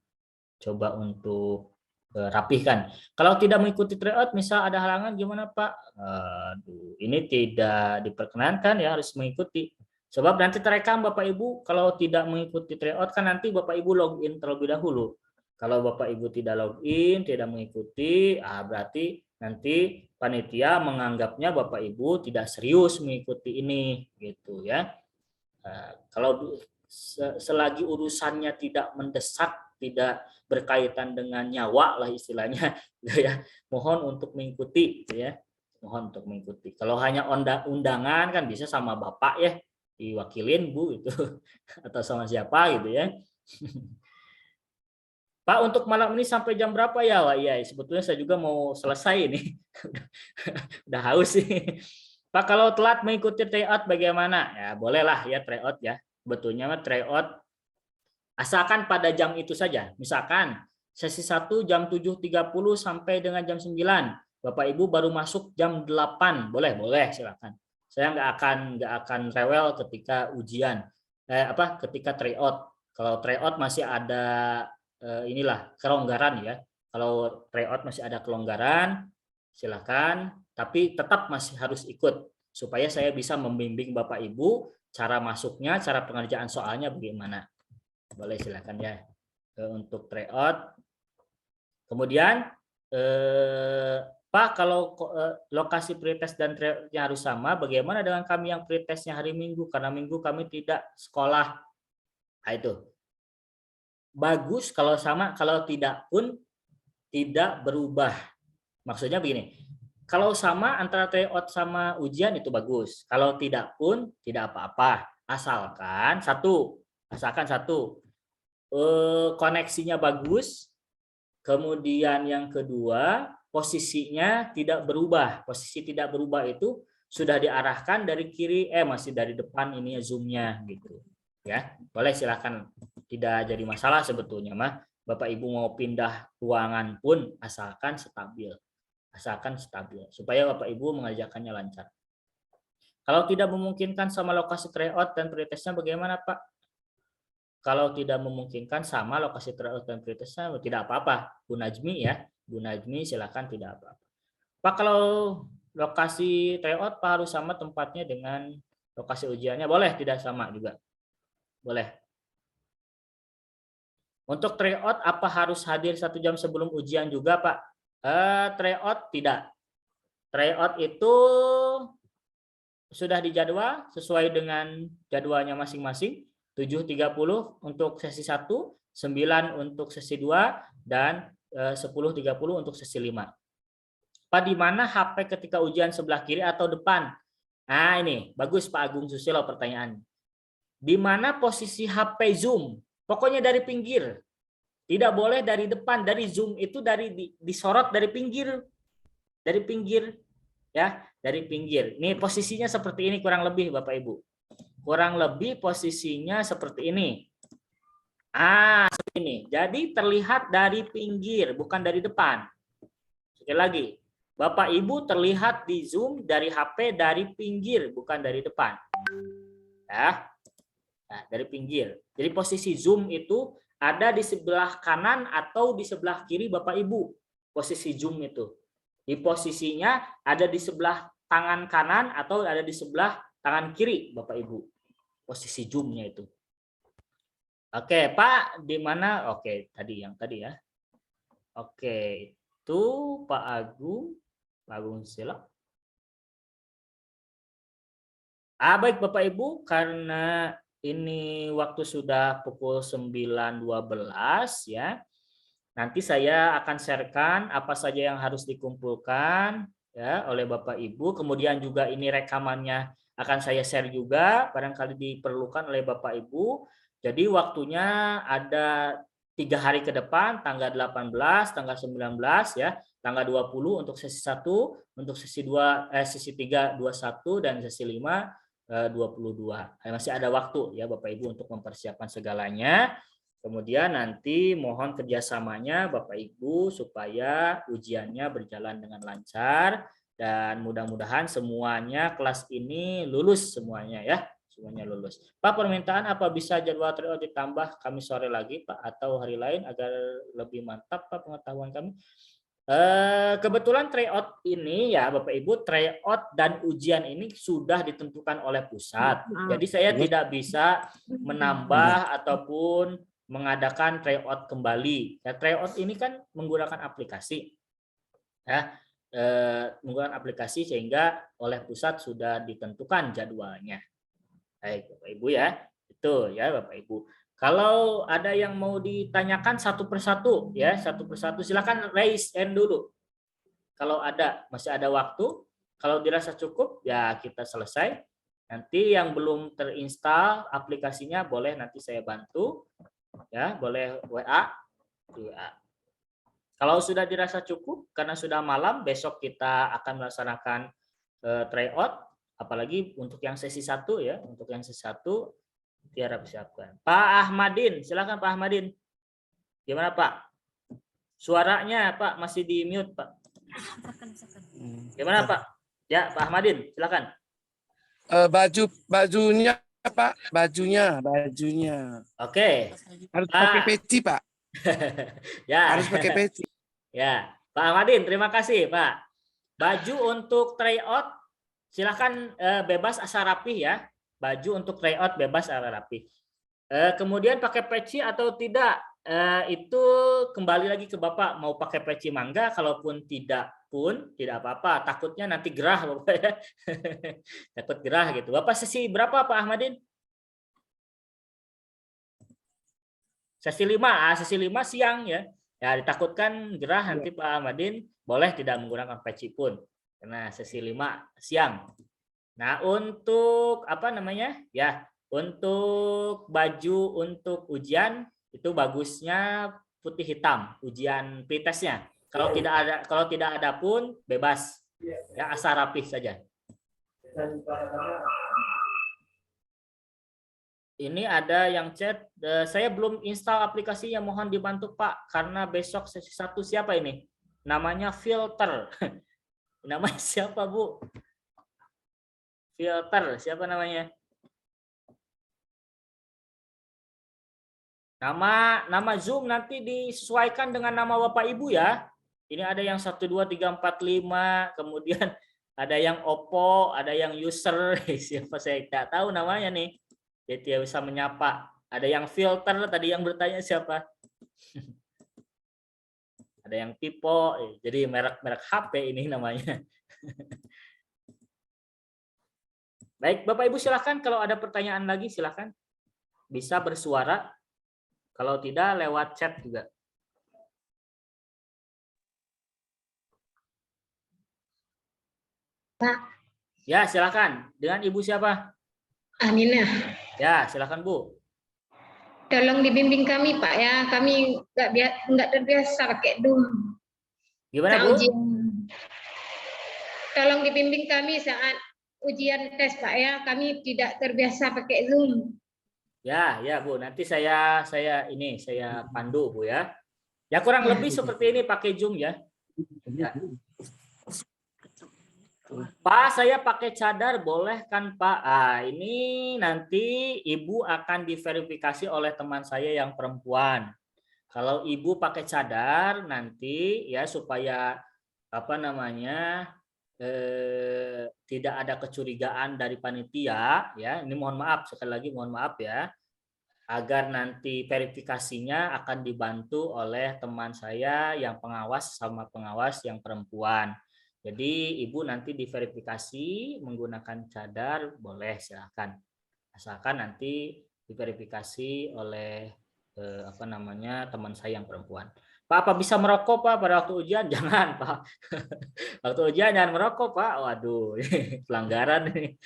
coba untuk rapihkan. Kalau tidak mengikuti tryout, misal ada halangan gimana Pak? Aduh, ini tidak diperkenankan ya, harus mengikuti. Sebab nanti terekam Bapak Ibu, kalau tidak mengikuti tryout kan nanti Bapak Ibu login terlebih dahulu. Kalau Bapak Ibu tidak login, tidak mengikuti, berarti nanti panitia menganggapnya Bapak Ibu tidak serius mengikuti ini, gitu ya. Kalau selagi urusannya tidak mendesak, tidak berkaitan dengan nyawa lah istilahnya, gitu ya, mohon untuk mengikuti, gitu ya, mohon untuk mengikuti. Kalau hanya undangan kan bisa sama Bapak ya, diwakilin Bu itu atau sama siapa gitu ya. Pak, untuk malam ini sampai jam berapa ya? Wah, iya, sebetulnya saya juga mau selesai ini. Udah haus sih. Pak, kalau telat mengikuti tryout bagaimana? Ya, bolehlah ya tryout ya. Betulnya mah tryout asalkan pada jam itu saja. Misalkan sesi 1 jam 7.30 sampai dengan jam 9. Bapak Ibu baru masuk jam 8. Boleh silakan. Saya nggak akan rewel ketika ujian. Ketika tryout. Kalau tryout masih ada kelonggaran ya. Kalau tryout masih ada kelonggaran, silakan. Tapi tetap masih harus ikut supaya saya bisa membimbing Bapak Ibu cara masuknya, cara pengerjaan soalnya bagaimana. Boleh silakan ya untuk tryout. Kemudian Pak, kalau lokasi pretest dan tryoutnya harus sama, bagaimana dengan kami yang pretestnya hari Minggu? Karena Minggu kami tidak sekolah. Nah, itu bagus kalau sama, kalau tidak pun tidak berubah. Maksudnya begini, kalau sama antara tryout sama ujian itu bagus. Kalau tidak pun tidak apa-apa. Asalkan satu, koneksinya bagus. Kemudian yang kedua, posisinya tidak berubah. Posisi tidak berubah itu sudah diarahkan dari kiri, masih dari depan ini zoomnya gitu. Ya, boleh silakan. Tidak jadi masalah sebetulnya mah. Bapak Ibu mau pindah ruangan pun asalkan stabil. Supaya Bapak Ibu mengerjakannya lancar. Kalau tidak memungkinkan sama lokasi tryout dan pretestnya bagaimana Pak? Kalau tidak memungkinkan sama lokasi tryout dan pretestnya tidak apa-apa. Bu Najmi ya, Bu Najmi silakan, tidak apa-apa. Pak, kalau lokasi tryout Pak harus sama tempatnya dengan lokasi ujiannya, boleh tidak sama juga? Boleh. Untuk tryout apa harus hadir 1 jam sebelum ujian juga Pak? Tryout tidak. Tryout itu sudah dijadwal sesuai dengan jadwalnya masing-masing. 7.30 untuk sesi 1, 9 untuk sesi 2, dan 10.30 untuk sesi 5. Pak, di mana HP ketika ujian sebelah kiri atau depan? Nah, ini bagus Pak Agung Susilo pertanyaan. Di mana posisi HP zoom? Pokoknya dari pinggir. Tidak boleh dari depan, dari zoom itu disorot dari pinggir. Dari pinggir ya, dari pinggir. Ini posisinya seperti ini kurang lebih Bapak Ibu. Kurang lebih posisinya seperti ini. Seperti ini. Jadi terlihat dari pinggir, bukan dari depan. Sekali lagi, Bapak Ibu terlihat di zoom dari HP dari pinggir, bukan dari depan. Ya. Nah, dari pinggir. Jadi posisi zoom itu ada di sebelah kanan atau di sebelah kiri Bapak Ibu. Posisi zoom itu. Di posisinya ada di sebelah tangan kanan atau ada di sebelah tangan kiri Bapak Ibu. Posisi zoomnya itu. Oke, Pak, di mana? Oke, tadi ya. Oke, itu Pak Agung Sila. Baik Bapak Ibu, karena ini waktu sudah pukul 9.12 ya. Nanti saya akan sharekan apa saja yang harus dikumpulkan ya oleh Bapak Ibu. Kemudian juga ini rekamannya akan saya share juga, barangkali diperlukan oleh Bapak Ibu. Jadi waktunya ada 3 hari ke depan, tanggal 18, tanggal 19 ya, tanggal 20 untuk sesi 1, untuk sesi 2, sesi 3 21 dan sesi 5 22. Masih ada waktu ya Bapak Ibu untuk mempersiapkan segalanya. Kemudian nanti mohon kerjasamanya Bapak Ibu supaya ujiannya berjalan dengan lancar dan mudah-mudahan semuanya kelas ini lulus semuanya ya. Semuanya lulus. Pak, permintaan apa bisa jadwal tryout ditambah kami sore lagi Pak atau hari lain agar lebih mantap Pak pengetahuan kami? Kebetulan tryout ini ya Bapak Ibu, tryout dan ujian ini sudah ditentukan oleh pusat. Jadi saya tidak bisa menambah ataupun mengadakan tryout kembali. Ya, tryout ini kan menggunakan aplikasi. Ya, menggunakan aplikasi sehingga oleh pusat sudah ditentukan jadwalnya. Baik, Bapak Ibu ya. Itu ya Bapak Ibu. Kalau ada yang mau ditanyakan satu persatu ya, satu persatu silakan raise hand dulu. Kalau ada, masih ada waktu. Kalau dirasa cukup ya kita selesai. Nanti yang belum terinstall aplikasinya boleh nanti saya bantu. Ya, boleh WA. Ya. Kalau sudah dirasa cukup karena sudah malam, besok kita akan melaksanakan tryout. Apalagi untuk yang sesi 1 ya, untuk yang sesi 1 biar siapkan. Pak Ahmadin, silakan Pak Ahmadin. Gimana Pak? Suaranya Pak masih di mute Pak. Gimana Pak? Ya Pak Ahmadin, silakan. Bajunya Pak, bajunya. Oke. Harus pakai peci Pak. Ya. Harus pakai peci. Ya, Pak Ahmadin, terima kasih Pak. Baju untuk tryout silakan bebas asal rapih ya. Baju untuk tryout bebas asal rapih. Kemudian pakai peci atau tidak itu kembali lagi ke Bapak mau pakai peci mangga, kalaupun tidak pun tidak apa-apa. Takutnya nanti gerah Bapak ya. Takut gerah gitu. Bapak sesi berapa Pak Ahmadin? Sesi 5, sesi 5 siang ya. Ya ditakutkan gerah nanti Pak Ahmadin boleh tidak menggunakan peci pun. Karena sesi 5 siang. Nah, untuk apa namanya? Ya, untuk baju untuk ujian itu bagusnya putih hitam, ujian pretestnya. Kalau tidak ada pun bebas. Ya, asal rapih saja. Ini ada yang chat, saya belum install aplikasinya, mohon dibantu Pak karena besok sesi 1 siapa ini? Namanya Filter. Namanya siapa Bu? Filter, siapa namanya? Nama Zoom nanti disesuaikan dengan nama Bapak Ibu ya. Ini ada yang 1 2 3 4 5, kemudian ada yang Oppo, ada yang user, siapa saya tidak tahu namanya nih. Jadi dia bisa menyapa. Ada yang Filter, tadi yang bertanya siapa? Ada yang Pipo, jadi merek-merek HP ini namanya. Baik, Bapak Ibu silakan kalau ada pertanyaan lagi silakan. Bisa bersuara. Kalau tidak lewat chat juga. Pak. Ya, silakan. Dengan Ibu siapa? Aminah. Ya, silakan Bu. Tolong dibimbing kami Pak ya. Kami nggak terbiasa pakai Zoom. Gimana Bu? Ujian. Tolong dibimbing kami saat ujian tes Pak ya. Kami tidak terbiasa pakai Zoom. Ya Bu. Nanti saya pandu Bu ya. Ya kurang lebih seperti ini pakai Zoom ya. Ya. Pak, saya pakai cadar boleh kan Pak? Ini nanti Ibu akan diverifikasi oleh teman saya yang perempuan. Kalau Ibu pakai cadar nanti ya supaya apa namanya tidak ada kecurigaan dari panitia ya. Ini mohon maaf sekali lagi mohon maaf ya. Agar nanti verifikasinya akan dibantu oleh teman saya yang pengawas sama pengawas yang perempuan. Jadi Ibu nanti diverifikasi menggunakan cadar boleh silakan. Asalkan nanti diverifikasi oleh teman saya yang perempuan. Pak, apa bisa merokok Pak pada waktu ujian? Jangan Pak. Waktu ujian jangan merokok Pak. Waduh, pelanggaran ini.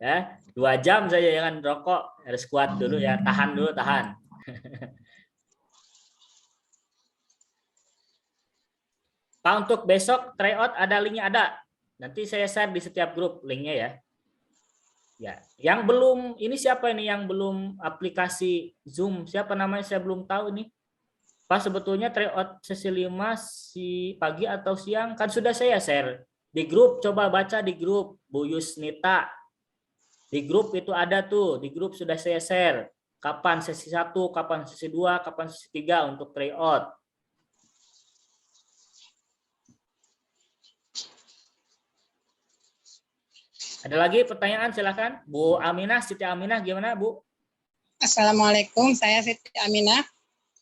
Ya, 2 jam saja jangan rokok. Harus kuat dulu ya. Tahan dulu, tahan. Pak, untuk besok tryout ada linknya ada. Nanti saya share di setiap grup linknya ya. Ya, yang belum ini siapa ini yang belum aplikasi Zoom? Siapa namanya saya belum tahu ini. Pak, sebetulnya tryout sesi 5 si pagi atau siang kan sudah saya share di grup. Coba baca di grup Bu Yusnita. Di grup itu ada tuh, di grup sudah saya share kapan sesi 1, kapan sesi 2, kapan sesi 3 untuk tryout. Ada lagi pertanyaan, silakan. Bu Aminah, Siti Aminah, gimana Bu? Assalamualaikum, saya Siti Aminah.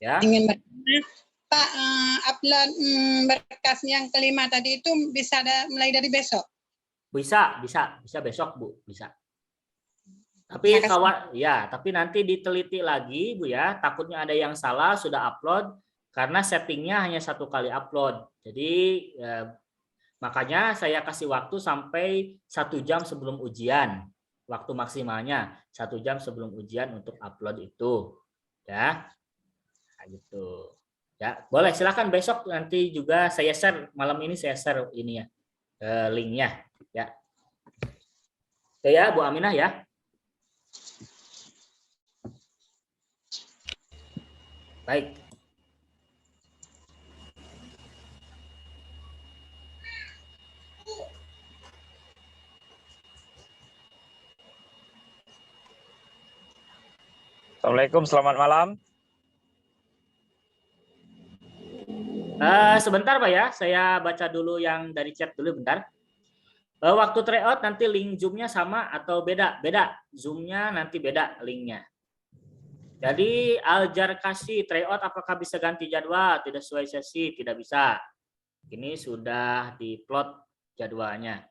Ya. Ingin bertanya, Pak, upload berkas yang kelima tadi itu bisa mulai dari besok? Bisa besok Bu, bisa. Tapi tapi nanti diteliti lagi Bu ya, takutnya ada yang salah sudah upload karena settingnya hanya 1 kali upload. Jadi makanya saya kasih waktu sampai 1 jam sebelum ujian. Waktu maksimalnya 1 jam sebelum ujian untuk upload itu. Ya. Nah, gitu. Ya, boleh silakan besok nanti juga saya share, malam ini saya share ini ya. Linknya ya. Ya, Bu Aminah ya. Baik. Assalamualaikum, selamat malam. Sebentar Pak ya, saya baca dulu yang dari chat dulu bentar. Waktu tryout nanti link Zoom-nya sama atau beda? Beda. Zoom-nya nanti beda linknya. Jadi Aljar kasih tryout apakah bisa ganti jadwal? Tidak sesuai sesi, tidak bisa. Ini sudah diplot jadwalnya.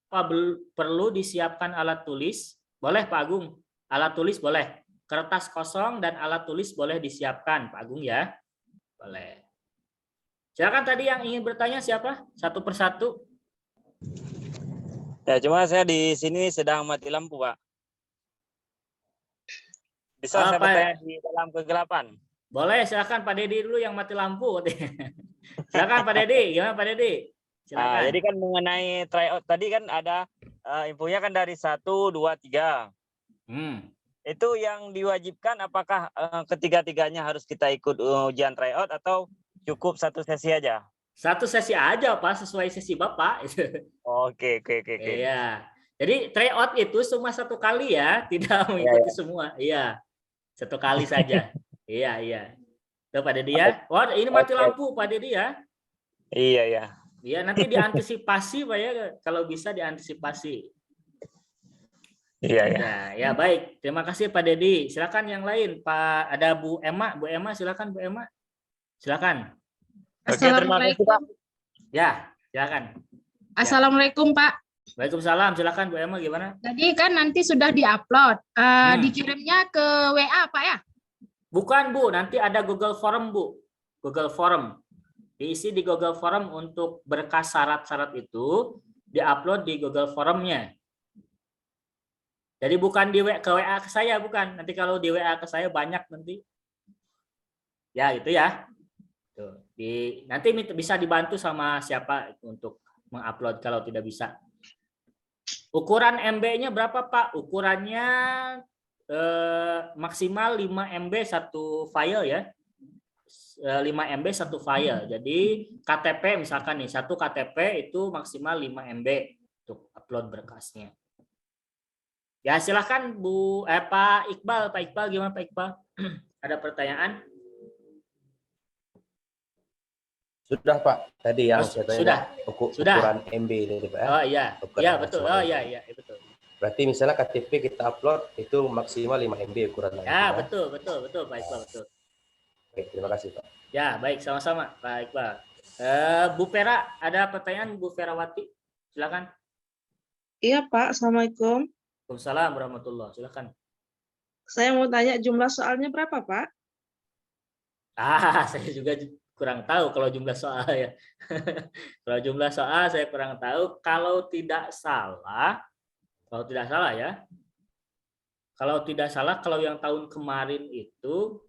Apa perlu disiapkan alat tulis? Boleh Pak Agung. Alat tulis boleh. Kertas kosong dan alat tulis boleh disiapkan Pak Agung ya. Boleh. Silakan tadi yang ingin bertanya siapa? Satu persatu. Ya, cuma saya di sini sedang mati lampu, Pak. Bisa saya bertanya di dalam kegelapan? Boleh, silakan Pak Dedi dulu yang mati lampu. Silakan Pak Dedi, gimana Pak Dedi? Silakan. Jadi kan mengenai tryout tadi kan ada infonya kan dari 1, 2, 3. Itu yang diwajibkan apakah ketiga-tiganya harus kita ikut ujian tryout atau cukup 1 sesi aja? 1 sesi aja Pak, sesuai sesi Bapak. Oke. Iya. Jadi tryout itu cuma 1 kali ya, tidak mengikuti semua. Iya. 1 kali saja. Iya. Tuh Pak Dedi ya. Wah, ini mati lampu Pak Dedi ya. Iya. Iya, nanti diantisipasi Pak ya, kalau bisa diantisipasi. Iya. Ya, baik. Terima kasih Pak Dedi. Silakan yang lain, Pak. Ada Bu Emma. Bu Emma, silakan Bu Emma. Silakan. Assalamualaikum. Ya, silakan. Assalamualaikum Pak. Waalaikumsalam. Silakan Bu Emma, gimana? Tadi kan nanti sudah diupload. Dikirimnya ke WA Pak ya? Bukan Bu, nanti ada Google Form Bu. Google Form. Diisi di Google Form untuk berkas syarat-syarat itu, diupload di Google Form-nya. Jadi bukan ke WA ke saya, bukan. Nanti kalau di WA ke saya banyak nanti. Ya, itu ya. Tuh, nanti bisa dibantu sama siapa untuk mengupload kalau tidak bisa. Ukuran MB-nya berapa Pak? Ukurannya maksimal 5 MB satu file ya. 5 MB satu file. Jadi KTP misalkan nih, 1 KTP itu maksimal 5 MB untuk upload berkasnya. Ya silahkan Pak Iqbal. Pak Iqbal gimana Pak Iqbal? Ada pertanyaan? Sudah Pak, tadi yang saya tanya ukuran MB ini Pak. Oh iya, iya betul. Oh iya betul. Berarti misalnya KTP kita upload itu maksimal 5 MB ukuran. Ya betul Pak Iqbal betul. Oke, terima kasih Pak. Ya baik, sama-sama Pak Iqbal. Bu Vera, ada pertanyaan Bu Ferawati? Silakan. Iya Pak, Assalamualaikum. Waalaikumsalam warahmatullahi. Silakan. Saya mau tanya jumlah soalnya berapa, Pak? Saya juga kurang tahu kalau jumlah soal ya. Kalau jumlah soal saya kurang tahu. Kalau tidak salah ya. Kalau tidak salah, kalau yang tahun kemarin itu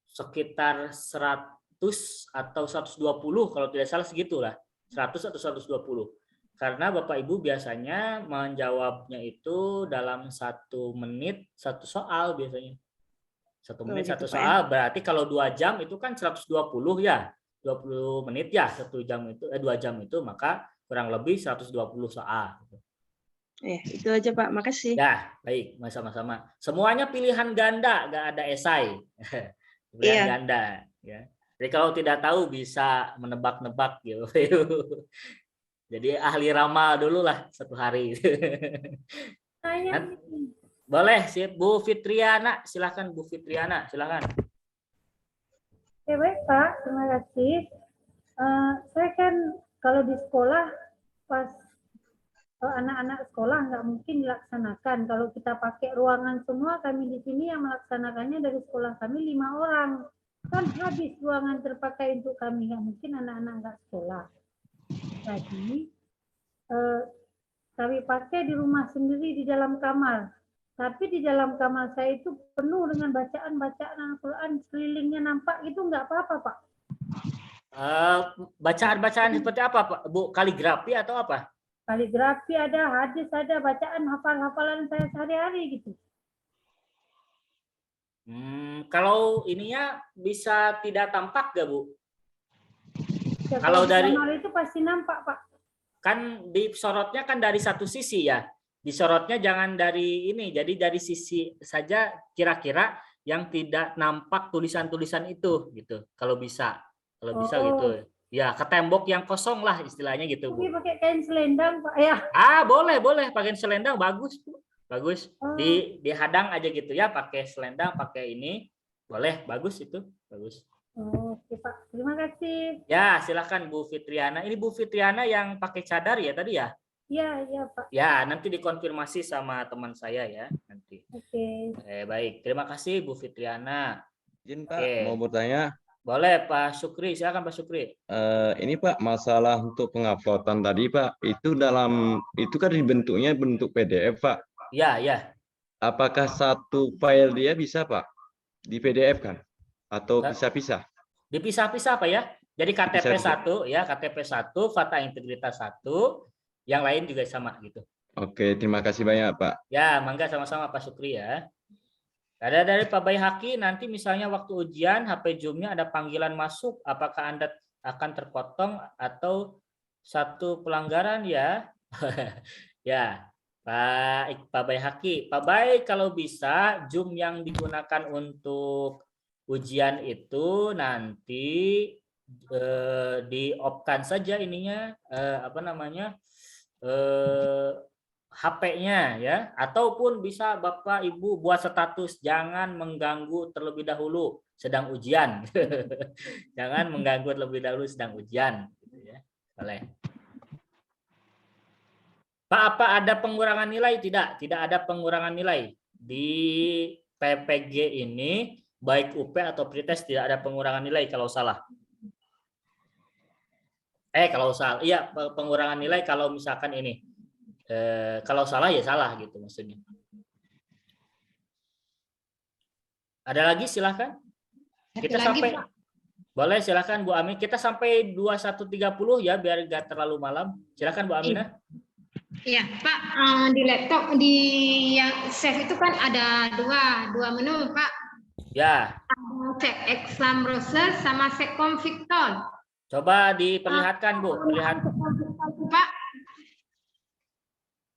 sekitar 100 atau 120 kalau tidak salah segitulah. 100 atau 120. Karena Bapak Ibu biasanya menjawabnya itu dalam 1 menit 1 soal biasanya. 1 menit 1 soal, berarti kalau 2 jam itu kan 120 ya. 20 menit ya, 1 jam itu 2 jam itu, maka kurang lebih 120 soal. Itu aja Pak, makasih. Ya, baik, sama-sama. Semuanya pilihan ganda, nggak ada esai. Pilihan ganda. Ya. Jadi kalau tidak tahu bisa menebak-nebak gitu. Jadi ahli ramal dulu lah 1 hari. Boleh sih Bu Fitriana, silakan Bu Fitriana, silakan. Oke, baik Pak, terima kasih. Saya kan kalau di sekolah pas anak-anak sekolah nggak mungkin dilaksanakan. Kalau kita pakai ruangan semua, kami di sini yang melaksanakannya dari sekolah kami 5 orang. Kan habis ruangan terpakai untuk kami, nggak mungkin anak-anak nggak sekolah. Jadi kami pakai di rumah sendiri di dalam kamar. Tapi di dalam kamar saya itu penuh dengan bacaan-bacaan Al-Quran, sekelilingnya nampak itu nggak apa-apa Pak. Bacaan-bacaan seperti apa Pak? Bu, kaligrafi atau apa? Kaligrafi ada, hadis ada, bacaan hafal-hafalan saya sehari-hari gitu. Kalau ininya bisa tidak tampak gak Bu? Ya, kalau dari itu pasti nampak Pak. Kan disorotnya kan dari satu sisi ya. Disorotnya jangan dari ini, jadi dari sisi saja kira-kira yang tidak nampak tulisan-tulisan itu gitu. Kalau bisa gitu. Ya, ke tembok yang kosong lah istilahnya gitu Bu. Ini pakai kain selendang Pak ya. Boleh pakai selendang bagus Bu. Bagus. Dihadang aja gitu ya, pakai selendang, pakai ini. Boleh, bagus itu. Bagus. Oke Pak, terima kasih. Ya, silakan Bu Fitriana. Ini Bu Fitriana yang pakai cadar ya tadi ya? Iya Pak. Ya, nanti dikonfirmasi sama teman saya ya nanti. Oke. Baik, terima kasih Bu Fitriana. Izin Pak, mau bertanya. Boleh Pak Syukri, silakan Pak Syukri. Ini Pak, masalah untuk penguploadan tadi Pak, itu kan dibentuknya bentuk PDF Pak. Ya. Apakah satu file dia bisa Pak di PDF kan? Atau bisa-bisa? Dipisah-pisah Pak ya. Jadi KTP 1 ya, KTP 1, fakta integritas 1, yang lain juga sama gitu. Oke, terima kasih banyak Pak. Ya, mangga sama-sama Pak Syukri ya. Ada dari Pak Bayhaki, nanti misalnya waktu ujian HP Zoom-nya ada panggilan masuk, apakah Anda akan terpotong atau satu pelanggaran ya? Ya, Pak Bayhaki. Pak Bay, kalau bisa Zoom yang digunakan untuk ujian itu nanti di-off-kan saja ininya HP-nya ya, ataupun bisa Bapak Ibu buat status jangan mengganggu terlebih dahulu sedang ujian. Jangan mengganggu terlebih dahulu sedang ujian gitu ya. Boleh. Pak, apa ada pengurangan nilai? Tidak ada pengurangan nilai di PPG ini, baik UP atau pretest tidak ada pengurangan nilai kalau salah. Kalau salah, iya pengurangan nilai kalau misalkan ini. Kalau salah ya salah gitu maksudnya. Ada lagi silahkan. Kita sampai Pak. Boleh silakan Bu Amin. Kita sampai 21.30 ya biar nggak terlalu malam. Silakan Bu Aminah. Iya Pak, di laptop di yang save itu kan ada dua menu Pak. Ya. Check exam browser sama check config-tol. Coba diperlihatkan Bu. Pak.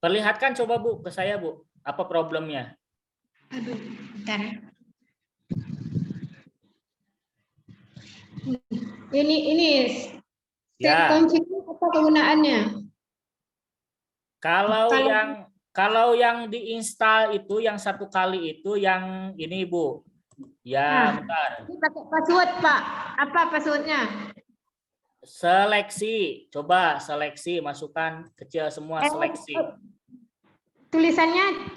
Perlihatkan coba Bu ke saya Bu, apa problemnya? Aduh, bentar. Ini ya. Apa kegunaannya? Kalau yang diinstal itu yang 1 kali itu yang ini Bu. Ya, bentar. Ini pakai password Pak. Apa passwordnya? Seleksi, coba seleksi, masukkan kecil semua seleksi. tulisannya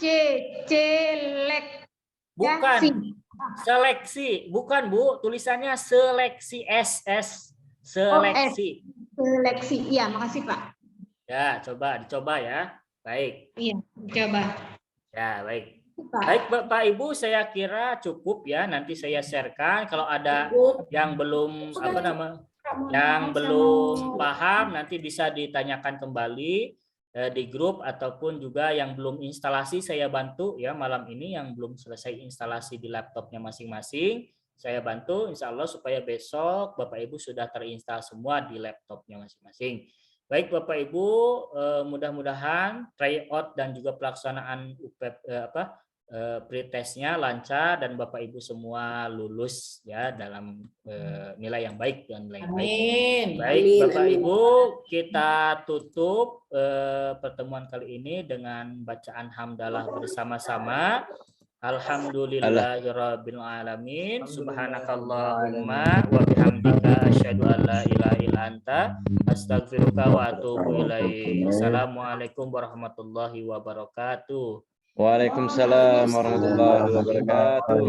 celek. Bukan. Seleksi, bukan Bu, tulisannya seleksi SS. Seleksi. Seleksi. Iya, makasih Pak. Ya, dicoba ya. Baik. Iya, coba. Ya, baik. Baik, Bapak Ibu, saya kira cukup ya. Nanti saya sharekan kalau ada yang belum yang belum paham nanti bisa ditanyakan kembali di grup ataupun juga yang belum instalasi saya bantu ya malam ini yang belum selesai instalasi di laptopnya masing-masing saya bantu insya Allah supaya besok Bapak Ibu sudah terinstall semua di laptopnya masing-masing. Baik Bapak Ibu, mudah-mudahan tryout dan juga pelaksanaan pretestnya lancar dan Bapak Ibu semua lulus ya dalam nilai yang baik dan nilai yang baik. Baik Bapak Ibu, kita tutup pertemuan kali ini dengan bacaan hamdalah bersama-sama. Alhamdulillahirabbil alamin. Subhanakallahumma wa bihamdika asyhadu an la ilaha illa anta astaghfiruka wa atubu ilaik. Assalamualaikum warahmatullahi wabarakatuh. Waalaikumsalam warahmatullahi wabarakatuh.